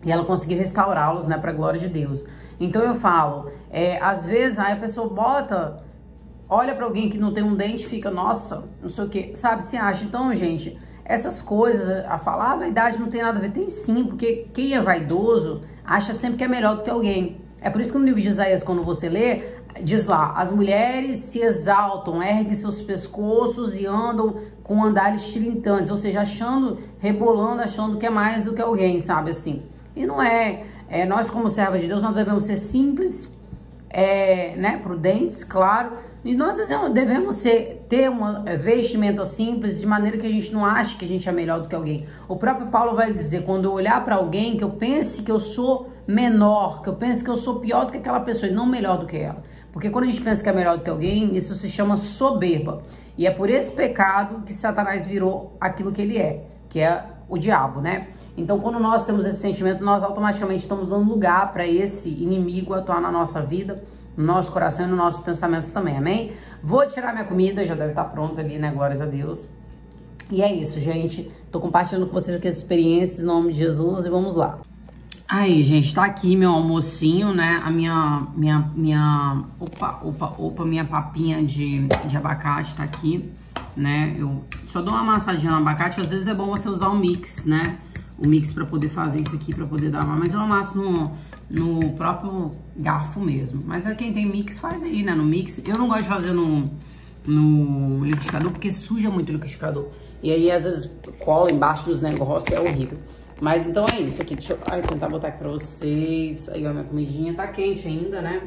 e ela conseguiu restaurá-los, né, pra glória de Deus. Então eu falo, às vezes aí a pessoa olha pra alguém que não tem um dente e fica, nossa, não sei o que, sabe, se acha. Então, gente, essas coisas, a falar a vaidade não tem nada a ver, tem sim, porque quem é vaidoso acha sempre que é melhor do que alguém. É por isso que no livro de Isaías, quando você lê, diz lá, as mulheres se exaltam, erguem seus pescoços e andam com andares tilintantes, ou seja, rebolando, achando que é mais do que alguém, sabe, assim. E não é. Nós, como servas de Deus, nós devemos ser simples, né, prudentes, claro, e nós devemos ter uma vestimenta simples, de maneira que a gente não ache que a gente é melhor do que alguém. O próprio Paulo vai dizer, quando eu olhar para alguém, que eu pense que eu sou menor, que eu pense que eu sou pior do que aquela pessoa e não melhor do que ela. Porque quando a gente pensa que é melhor do que alguém, isso se chama soberba. E é por esse pecado que Satanás virou aquilo que ele é, que é o diabo, né? Então, quando nós temos esse sentimento, nós automaticamente estamos dando lugar para esse inimigo atuar na nossa vida, no nosso coração e nos nossos pensamentos também, amém? Vou tirar minha comida, já deve estar pronta ali, né? Glórias a Deus. E é isso, gente. Tô compartilhando com vocês aqui essa experiência em nome de Jesus e vamos lá. Aí, gente, tá aqui meu almocinho, né? A minha papinha de abacate tá aqui, né? Eu só dou uma amassadinha no abacate, às vezes é bom você usar o mix, né? O mix pra poder fazer isso aqui, pra poder dar uma... Mas eu amasso no próprio garfo mesmo. Mas quem tem mix faz aí, né? No mix. Eu não gosto de fazer no liquidificador, porque suja muito o liquidificador. E aí, às vezes, cola embaixo dos negócios, é horrível. Mas então é isso aqui. Deixa eu tentar botar aqui pra vocês. Aí, ó, minha comidinha tá quente ainda, né?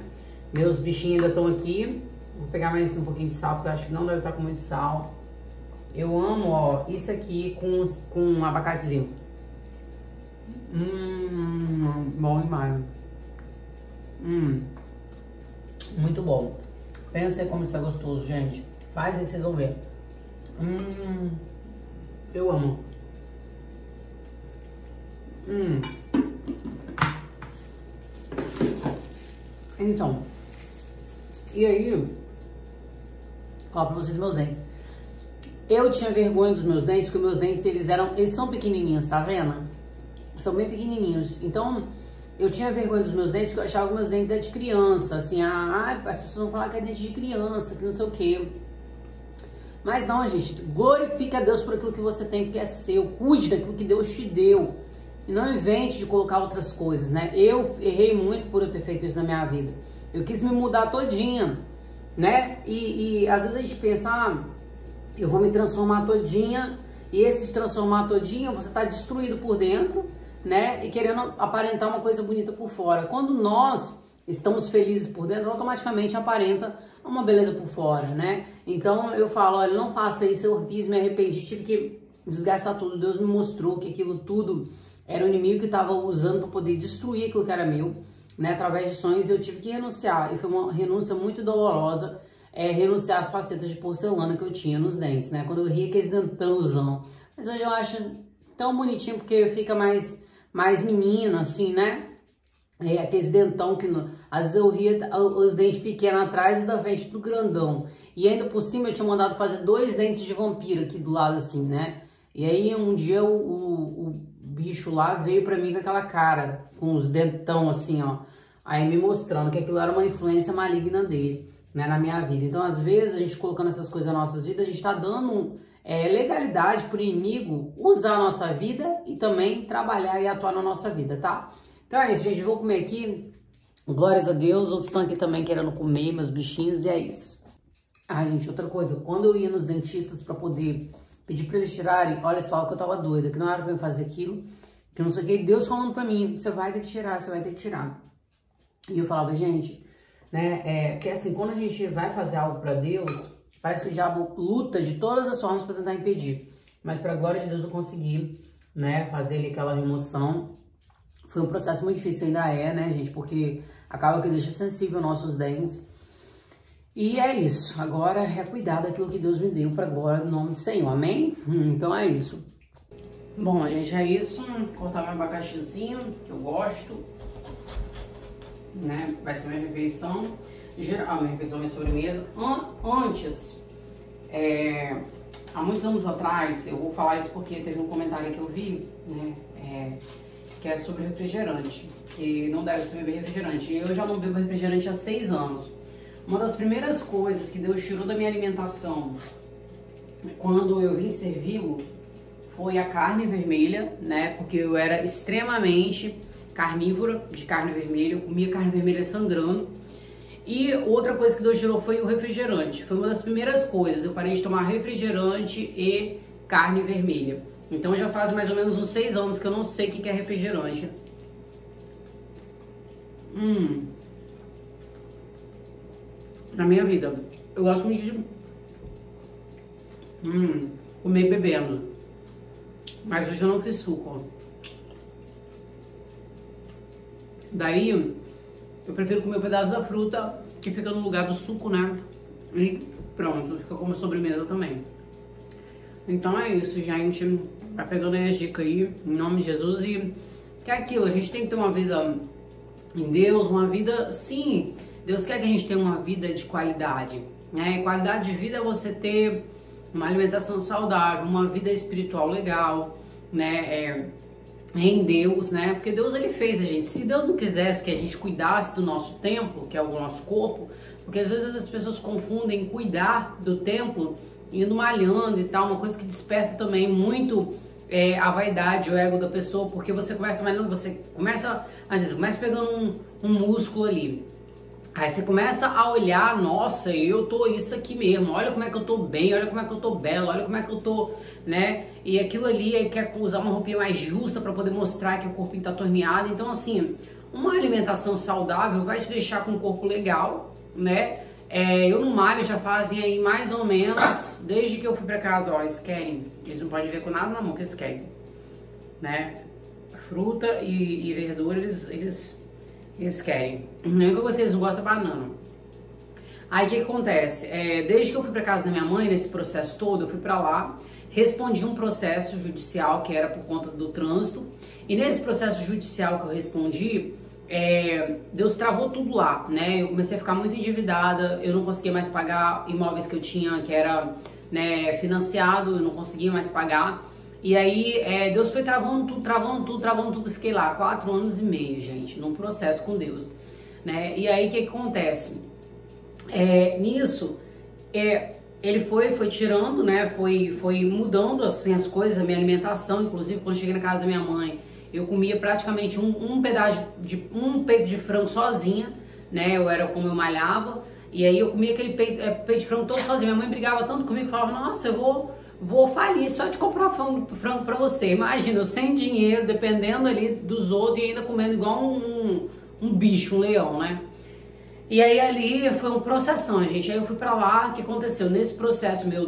Meus bichinhos ainda estão aqui. Vou pegar mais um pouquinho de sal, porque eu acho que não deve estar com muito sal. Eu amo, ó, isso aqui com um abacatezinho. Bom demais. Muito bom. Pensa como isso é gostoso, gente. Faz aí que vocês vão ver. Eu amo. Então, e aí, ó, pra vocês meus dentes. Eu tinha vergonha dos meus dentes, porque meus dentes, eles são pequenininhos, tá vendo? São bem pequenininhos. Então, eu tinha vergonha dos meus dentes, porque eu achava que meus dentes é de criança, assim, as pessoas vão falar que é dente de criança, que não sei o quê. Mas não, gente, glorifique a Deus por aquilo que você tem, porque é seu. Cuide daquilo que Deus te deu. E não invente de colocar outras coisas, né? Eu errei muito por eu ter feito isso na minha vida. Eu quis me mudar todinha, né? E às vezes a gente pensa, eu vou me transformar todinha. E esse de transformar todinha, você tá destruído por dentro, né? E querendo aparentar uma coisa bonita por fora. Quando nós estamos felizes por dentro, automaticamente aparenta uma beleza por fora, né? Então eu falo, olha, não faça isso, eu fiz, me arrependi, tive que desgastar tudo. Deus me mostrou que aquilo tudo era o inimigo que estava usando para poder destruir aquilo que era meu, né? Através de sonhos eu tive que renunciar. E foi uma renúncia muito dolorosa, renunciar às facetas de porcelana que eu tinha nos dentes, né? Quando eu ria, aqueles dentãozão. Mas hoje eu acho tão bonitinho, porque fica mais menino, assim, né? Aqueles dentão que... Às vezes eu ria os dentes pequenos atrás e da frente do grandão. E ainda por cima eu tinha mandado fazer 2 dentes de vampiro aqui do lado, assim, né? E aí um dia o bicho lá veio pra mim com aquela cara, com os dentão assim, ó. Aí me mostrando que aquilo era uma influência maligna dele, né, na minha vida. Então, às vezes, a gente colocando essas coisas nas nossas vidas, a gente tá dando legalidade pro inimigo usar a nossa vida e também trabalhar e atuar na nossa vida, tá? Então é isso, gente. Eu vou comer aqui. Glórias a Deus. Outros estão aqui também querendo comer, meus bichinhos, e é isso. Ah, gente, outra coisa, quando eu ia nos dentistas pra poder pedir pra eles tirarem, olha só que eu tava doida, que não era pra eu fazer aquilo, que não sei o que, Deus falando pra mim, você vai ter que tirar, você vai ter que tirar. E eu falava, gente, né, que assim, quando a gente vai fazer algo pra Deus, parece que o diabo luta de todas as formas pra tentar impedir. Mas pra glória de Deus eu consegui, né, fazer ali aquela remoção. Foi um processo muito difícil, ainda é, né, gente, porque acaba que deixa sensível nossos dentes. E é isso, agora é cuidar daquilo que Deus me deu pra agora, no nome do Senhor, amém? Então é isso. Bom, gente, é isso, cortar meu abacaxizinho, que eu gosto, né, vai ser minha refeição, minha refeição, minha sobremesa. Antes, há muitos anos atrás, eu vou falar isso porque teve um comentário que eu vi, né, que é sobre refrigerante, que não deve se beber refrigerante. Eu já não bebo refrigerante há 6 anos. Uma das primeiras coisas que Deus tirou da minha alimentação quando eu vim ser vivo foi a carne vermelha, né? Porque eu era extremamente carnívora de carne vermelha, eu comia carne vermelha sangrando. E outra coisa que Deus tirou foi o refrigerante. Foi uma das primeiras coisas. Eu parei de tomar refrigerante e carne vermelha. Então já faz mais ou menos uns 6 anos que eu não sei o que é refrigerante. Na minha vida, eu gosto muito de comer bebendo, mas hoje eu não fiz suco, ó. Daí eu prefiro comer um pedaço da fruta que fica no lugar do suco, né? E pronto, fica como sobremesa também. Então é isso, gente. Vai pegando aí as dicas aí, em nome de Jesus. E que é aquilo, a gente tem que ter uma vida em Deus, uma vida, sim, Deus quer que a gente tenha uma vida de qualidade, né? E qualidade de vida é você ter uma alimentação saudável, uma vida espiritual legal, né? Em Deus, né? Porque Deus, ele fez a gente. Se Deus não quisesse que a gente cuidasse do nosso templo, que é o nosso corpo, porque às vezes as pessoas confundem cuidar do templo indo malhando e tal, uma coisa que desperta também muito a vaidade, o ego da pessoa, porque você começa malhando, você começa, às vezes, começa pegando um músculo ali. Aí você começa a olhar, nossa, eu tô isso aqui mesmo, olha como é que eu tô bem, olha como é que eu tô bela, olha como é que eu tô, né? E aquilo ali quer usar uma roupinha mais justa pra poder mostrar que o corpinho tá torneado. Então, assim, uma alimentação saudável vai te deixar com um corpo legal, né? Eu no malho já fazem aí mais ou menos, desde que eu fui pra casa, ó, eles querem, eles não podem ver com nada na mão que eles querem, né? Fruta e verdura, eles querem. A única coisa que eles não gostam é banana. Aí o que acontece? Desde que eu fui pra casa da minha mãe, nesse processo todo, eu fui pra lá, respondi um processo judicial que era por conta do trânsito. E nesse processo judicial que eu respondi, Deus travou tudo lá, né? Eu comecei a ficar muito endividada, eu não conseguia mais pagar imóveis que eu tinha, que era, né, financiado, eu não conseguia mais pagar. E aí, Deus foi travando tudo, fiquei lá 4 anos e meio, gente, num processo com Deus, né? E aí, o que acontece? Nisso, ele foi tirando, né, foi mudando, assim, as coisas, a minha alimentação, inclusive, quando cheguei na casa da minha mãe, eu comia praticamente um peito de frango sozinha, né, era como eu malhava, e aí eu comia aquele peito de frango todo sozinha. Minha mãe brigava tanto comigo, falava, nossa, eu vou falir só de comprar frango pra você. Imagina, eu sem dinheiro, dependendo ali dos outros e ainda comendo igual um bicho, um leão, né? E aí ali foi uma processão, gente. Aí eu fui pra lá, o que aconteceu? Nesse processo meu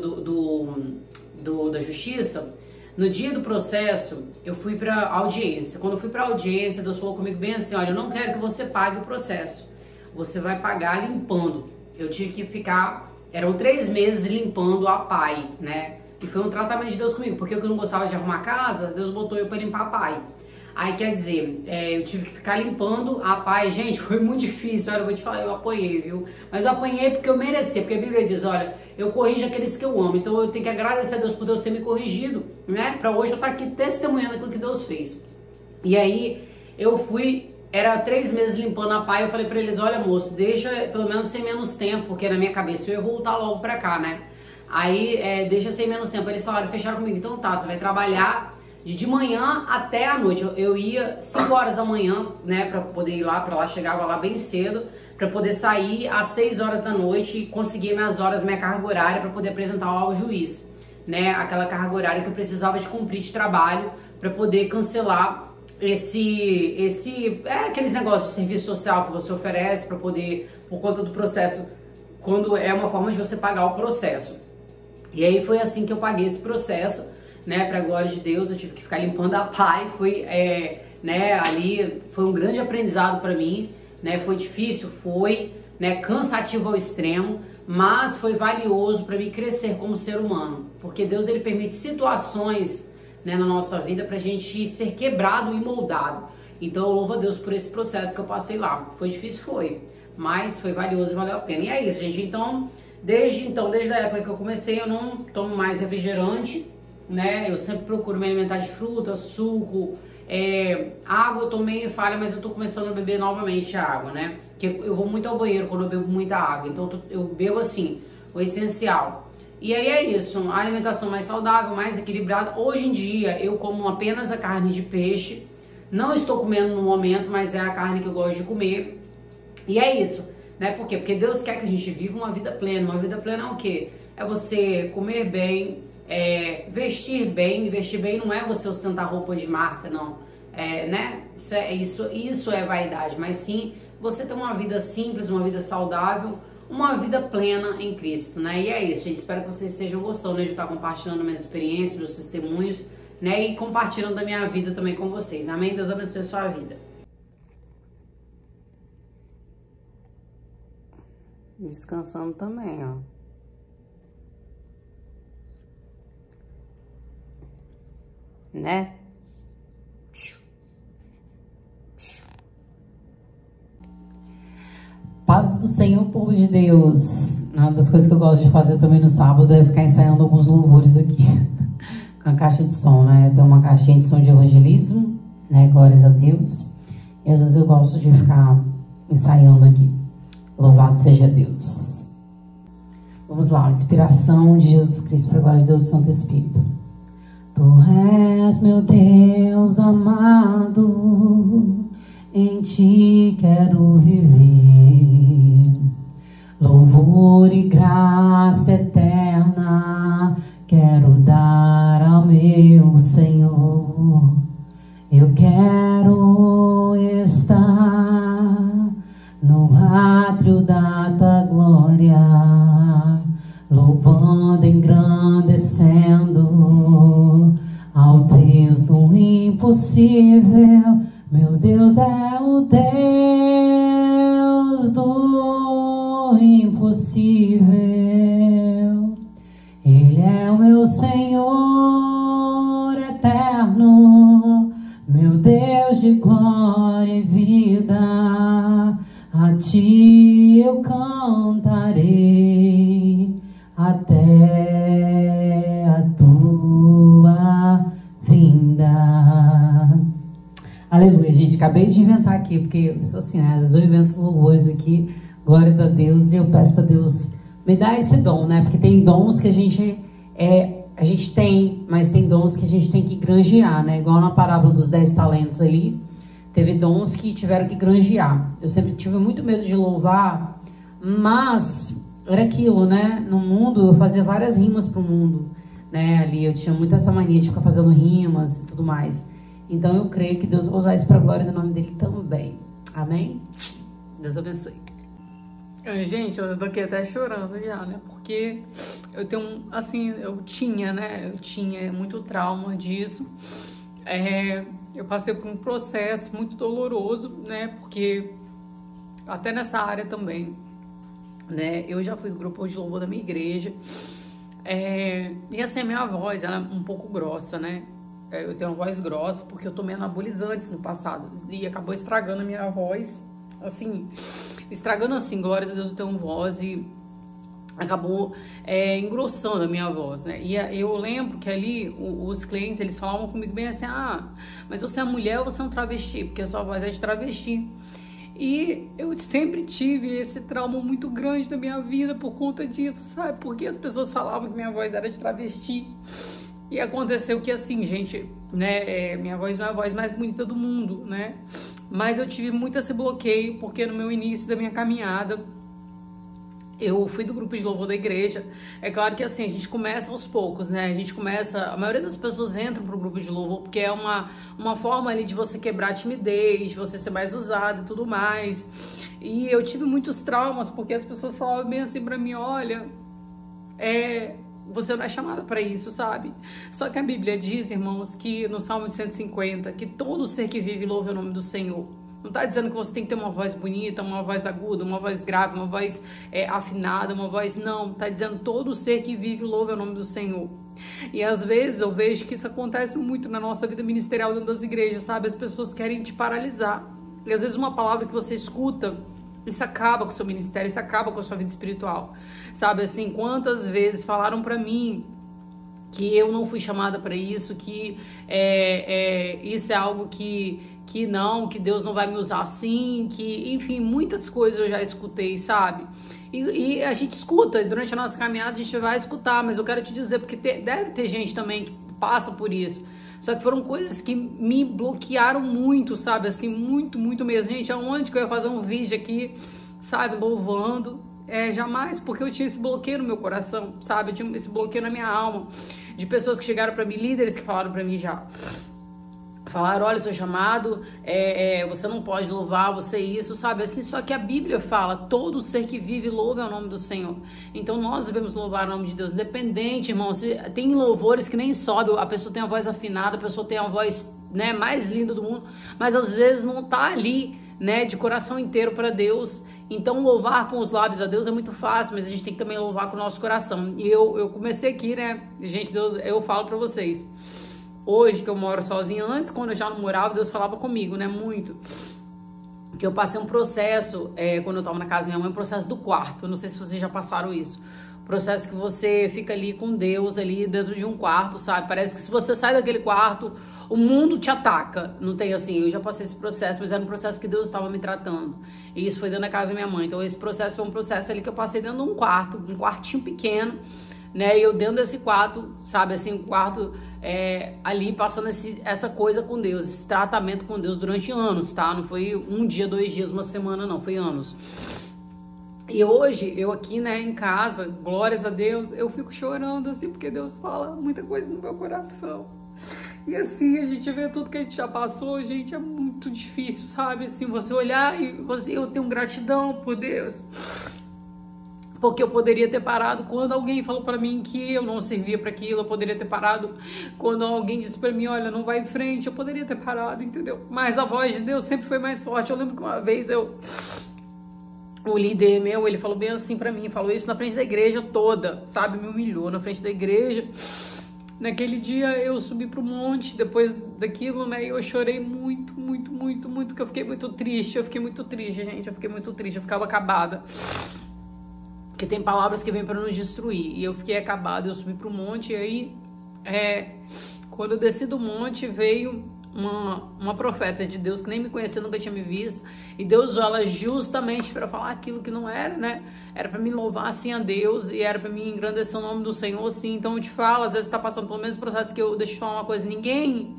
da justiça, no dia do processo, eu fui pra audiência. Quando eu fui pra audiência, Deus falou comigo bem assim, olha, eu não quero que você pague o processo. Você vai pagar limpando. Eu tive que ficar, eram 3 meses limpando a PAI, né? E foi um tratamento de Deus comigo, porque eu que não gostava de arrumar casa, Deus botou eu pra limpar a PAI. Aí, quer dizer, eu tive que ficar limpando a PAI. Gente, foi muito difícil, olha, eu vou te falar, eu apanhei, viu? Mas eu apanhei porque eu mereci, porque a Bíblia diz, olha, eu corrijo aqueles que eu amo. Então eu tenho que agradecer a Deus por Deus ter me corrigido, né? Pra hoje eu estar aqui testemunhando aquilo que Deus fez. E aí, eu fui, era 3 meses limpando a PAI, eu falei pra eles, olha, moço, deixa pelo menos sem menos tempo, porque na minha cabeça eu ia voltar logo pra cá, né? Aí, deixa sem menos tempo. Eles falaram, fecharam comigo, então tá, você vai trabalhar de manhã até a noite. Eu ia 5 horas da manhã, né, para poder ir lá, para lá, chegava lá bem cedo, para poder sair às 6 horas da noite e conseguir minhas horas, minha carga horária para poder apresentar ao juiz, né, aquela carga horária que eu precisava de cumprir de trabalho para poder cancelar aqueles negócios de serviço social que você oferece para poder, por conta do processo, quando é uma forma de você pagar o processo. E aí foi assim que eu paguei esse processo, né, pra glória de Deus. Eu tive que ficar limpando a pá e foi, né, ali foi um grande aprendizado para mim, né, foi difícil, foi, né, cansativo ao extremo, mas foi valioso para mim crescer como ser humano, porque Deus, ele permite situações, né, na nossa vida pra gente ser quebrado e moldado. Então eu louvo a Deus por esse processo que eu passei lá. Foi difícil, foi, mas foi valioso e valeu a pena. E é isso, gente. Então, desde a época que eu comecei, eu não tomo mais refrigerante, né? Eu sempre procuro me alimentar de fruta, suco, água. Eu tô meio falha, mas eu tô começando a beber novamente a água, né? Porque eu vou muito ao banheiro quando eu bebo muita água. Então eu bebo assim, o essencial. E aí é isso, a alimentação mais saudável, mais equilibrada. Hoje em dia eu como apenas a carne de peixe. Não estou comendo no momento, mas é a carne que eu gosto de comer. E é isso, né? Por quê? Porque Deus quer que a gente viva uma vida plena. Uma vida plena é o quê? É você comer bem, vestir bem. Vestir bem não é você ostentar roupa de marca, não. Né? Isso é vaidade, mas sim você ter uma vida simples, uma vida saudável, uma vida plena em Cristo, né? E é isso, gente. Espero que vocês estejam gostando, né, de estar compartilhando minhas experiências, meus testemunhos, né? E compartilhando da minha vida também com vocês. Amém? Deus abençoe a sua vida. Descansando também, ó. Né? Paz do Senhor, povo de Deus. Uma das coisas que eu gosto de fazer também no sábado é ficar ensaiando alguns louvores aqui com a caixa de som, né? Eu tenho uma caixinha de som de evangelismo, né? Glórias a Deus. E às vezes eu gosto de ficar ensaiando aqui. Louvado seja Deus. Vamos lá, inspiração de Jesus Cristo para a glória de Deus e Santo Espírito. Tu és meu Deus amado, em ti quero viver. Louvor e graça eterna quero dar ao meu Senhor. Eu quero estar no átrio da tua glória, louvando, engrandecendo ao Deus do impossível. Meu Deus é o Deus do impossível. Ele é o meu Senhor eterno, meu Deus de glória e vida. A ti eu cantarei até a tua vinda. Aleluia, gente. Acabei de inventar aqui, porque eu sou assim, né? Às vezes eu invento louvores aqui, glórias a Deus, e eu peço para Deus me dar esse dom, né? Porque tem dons que a gente tem, mas tem dons que a gente tem que granjear, né? Igual na parábola dos 10 talentos ali, teve dons que tiveram que granjear. Eu sempre tive muito medo de louvar, mas era aquilo, né? No mundo, eu fazia várias rimas pro mundo, né? Ali eu tinha muito essa mania de ficar fazendo rimas e tudo mais. Então eu creio que Deus vai usar isso para a glória do nome dele também. Amém? Deus abençoe. Gente, eu tô aqui até chorando já, né? Porque eu tenho, assim, eu tinha muito trauma disso. Eu passei por um processo muito doloroso, né? Porque até nessa área também, né? Eu já fui do grupo de louvor da minha igreja. E assim, a minha voz, ela é um pouco grossa, né? Eu tenho uma voz grossa porque eu tomei anabolizantes no passado e acabou estragando a minha voz, assim, glórias a Deus, eu tenho voz e acabou engrossando a minha voz, né? E eu lembro que ali os clientes, eles falavam comigo bem assim, mas você é mulher ou você é um travesti? Porque a sua voz é de travesti. E eu sempre tive esse trauma muito grande na minha vida por conta disso, sabe? Porque as pessoas falavam que minha voz era de travesti. E aconteceu que assim, gente, né? Minha voz não é a voz mais bonita do mundo, né? Mas eu tive muito esse bloqueio, porque no meu início da minha caminhada, eu fui do grupo de louvor da igreja. É claro que assim, a gente começa aos poucos, né? A maioria das pessoas entram pro grupo de louvor porque é uma forma ali de você quebrar a timidez, de você ser mais usado e tudo mais. E eu tive muitos traumas, porque as pessoas falavam bem assim pra mim, olha, você não é chamada para isso, sabe? Só que a Bíblia diz, irmãos, que no Salmo 150, que todo ser que vive louve o nome do Senhor. Não tá dizendo que você tem que ter uma voz bonita, uma voz aguda, uma voz grave, uma voz afinada, uma voz... Não, tá dizendo todo ser que vive louve o nome do Senhor. E às vezes eu vejo que isso acontece muito na nossa vida ministerial dentro das igrejas, sabe? As pessoas querem te paralisar. E às vezes uma palavra que você escuta, isso acaba com o seu ministério, isso acaba com a sua vida espiritual. Sabe assim, quantas vezes falaram pra mim que eu não fui chamada para isso, que isso é algo que Deus não vai me usar assim, que, enfim, muitas coisas eu já escutei, sabe? E a gente escuta, durante a nossa caminhada a gente vai escutar, mas eu quero te dizer, porque deve ter gente também que passa por isso. Só que foram coisas que me bloquearam muito, sabe? Assim, muito, muito mesmo. Gente, aonde que eu ia fazer um vídeo aqui, sabe, louvando? Jamais, porque eu tinha esse bloqueio no meu coração, sabe? Eu tinha esse bloqueio na minha alma, de pessoas que chegaram pra mim, líderes que falaram pra mim já. Falaram, olha, seu chamado, você não pode louvar, você isso, sabe? Assim, só que a Bíblia fala, todo ser que vive louve ao nome do Senhor. Então nós devemos louvar o nome de Deus, independente, irmão. Tem louvores que nem sobe, a pessoa tem a voz afinada, a pessoa tem a voz, né, mais linda do mundo, mas às vezes não tá ali, né, de coração inteiro para Deus. Então louvar com os lábios a Deus é muito fácil, mas a gente tem que também louvar com o nosso coração. E eu comecei aqui, né, gente, Deus, eu falo para vocês, hoje que eu moro sozinha, antes quando eu já não morava, Deus falava comigo, né, muito. Que eu passei um processo, quando eu tava na casa da minha mãe, um processo do quarto, eu não sei se vocês já passaram isso. Processo que você fica ali com Deus, ali dentro de um quarto, sabe? Parece que se você sai daquele quarto, o mundo te ataca. Não tem assim, eu já passei esse processo, mas era um processo que Deus estava me tratando. E isso foi dentro da casa da minha mãe. Então esse processo foi um processo ali que eu passei dentro de um quarto, um quartinho pequeno, né? E eu dentro desse quarto, sabe, assim, um quarto ali passando essa coisa com Deus, esse tratamento com Deus durante anos, tá? Não foi um dia, 2 dias, uma semana, não, foi anos. E hoje, eu aqui, né, em casa, glórias a Deus, eu fico chorando, assim, porque Deus fala muita coisa no meu coração. E assim, a gente vê tudo que a gente já passou, gente, é muito difícil, sabe? Assim, você olhar e eu tenho gratidão por Deus. Porque eu poderia ter parado quando alguém falou pra mim que eu não servia pra aquilo, eu poderia ter parado quando alguém disse pra mim, olha, não vai em frente, eu poderia ter parado, entendeu? Mas a voz de Deus sempre foi mais forte. Eu lembro que uma vez o líder meu, ele falou bem assim pra mim, falou isso na frente da igreja toda, sabe? Me humilhou na frente da igreja. Naquele dia eu subi pro monte, depois daquilo, né, eu chorei muito, muito, muito, muito, que eu fiquei muito triste, gente, eu fiquei muito triste, eu ficava acabada. Porque tem palavras que vêm pra nos destruir, e eu fiquei acabada, eu subi pro monte, e aí, quando eu desci do monte, veio uma profeta de Deus que nem me conhecia, nunca tinha me visto, e Deus usou ela justamente para falar aquilo que não era, né? Era para me louvar assim a Deus e era para me engrandecer o nome do Senhor, sim. Então eu te falo, às vezes tá passando pelo mesmo processo que eu. Deixa eu te falar uma coisa, ninguém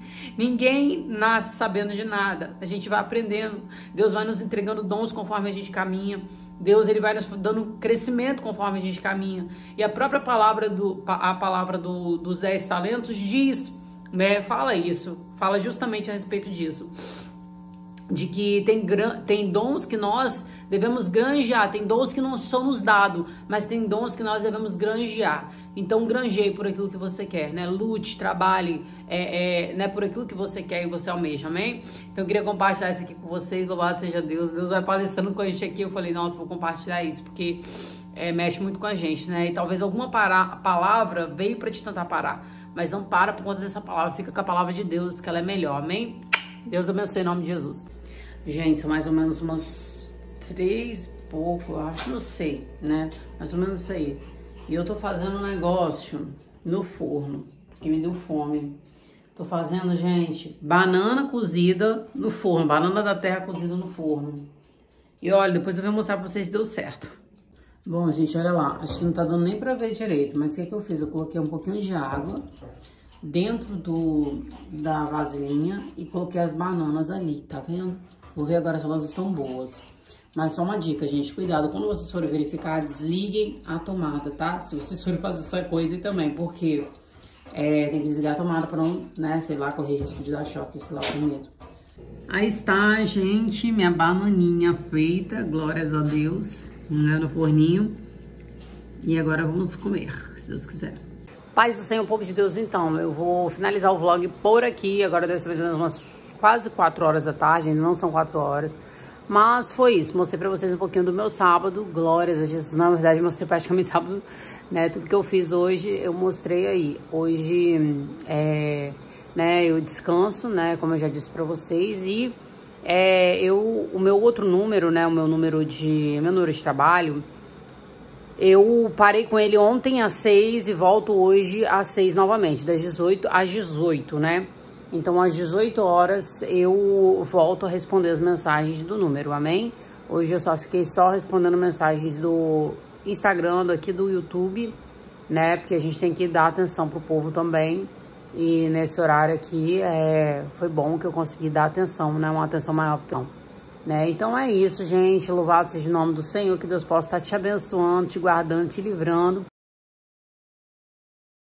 nasce sabendo de nada. A gente vai aprendendo, Deus vai nos entregando dons conforme a gente caminha. Deus, ele vai nos dando crescimento conforme a gente caminha. E a própria palavra dos 10 talentos diz, né, fala justamente a respeito disso, de que tem dons que nós devemos granjear, tem dons que não são nos dados, mas tem dons que nós devemos granjear. Então granjeie por aquilo que você quer, né? Lute, trabalhe, né, por aquilo que você quer e você almeja, amém? Então eu queria compartilhar isso aqui com vocês, louvado seja Deus. Deus vai palestrando com a gente aqui, eu falei, nossa, vou compartilhar isso, porque mexe muito com a gente, né? E talvez alguma palavra veio para te tentar parar, mas não para por conta dessa palavra, fica com a palavra de Deus, que ela é melhor, amém? Deus abençoe em nome de Jesus. Gente, são mais ou menos umas 3 e pouco, eu acho, não sei, né? Mais ou menos isso aí. E eu tô fazendo um negócio no forno, que me deu fome. Tô fazendo, gente, banana cozida no forno, banana da terra cozida no forno. E olha, depois eu vou mostrar pra vocês se deu certo. Bom, gente, olha lá, acho que não tá dando nem pra ver direito, mas o que eu fiz? Eu coloquei um pouquinho de água, dentro da vasilhinha e coloquei as bananas ali, tá vendo? Vou ver agora se elas estão boas. Mas só uma dica, gente, cuidado, quando vocês forem verificar, desliguem a tomada, tá? Se vocês forem fazer essa coisa também, porque tem que desligar a tomada pra não, né, sei lá, correr risco de dar choque, sei lá, com medo. Aí está, gente, minha bananinha feita, glórias a Deus, né, no forninho. E agora vamos comer, se Deus quiser. Paz do Senhor, povo de Deus, então, eu vou finalizar o vlog por aqui, agora deve ser mais ou menos umas quase 4 horas da tarde, ainda não são 4 horas. Mas foi isso, mostrei pra vocês um pouquinho do meu sábado, glórias a Jesus. Na verdade, mostrei praticamente sábado, né, tudo que eu fiz hoje, eu mostrei aí. Hoje, né, eu descanso, né, como eu já disse pra vocês, e o meu outro número, né, o meu número de trabalho, eu parei com ele ontem às 6 e volto hoje às 6 novamente, das 18 às 18, né? Então, às 18 horas, eu volto a responder as mensagens do número, amém? Hoje eu só fiquei respondendo mensagens do Instagram, aqui do YouTube, né? Porque a gente tem que dar atenção pro povo também. E nesse horário aqui, foi bom que eu consegui dar atenção, né? Uma atenção maior, né? Então é isso, gente. Louvado seja o nome do Senhor, que Deus possa estar te abençoando, te guardando, te livrando.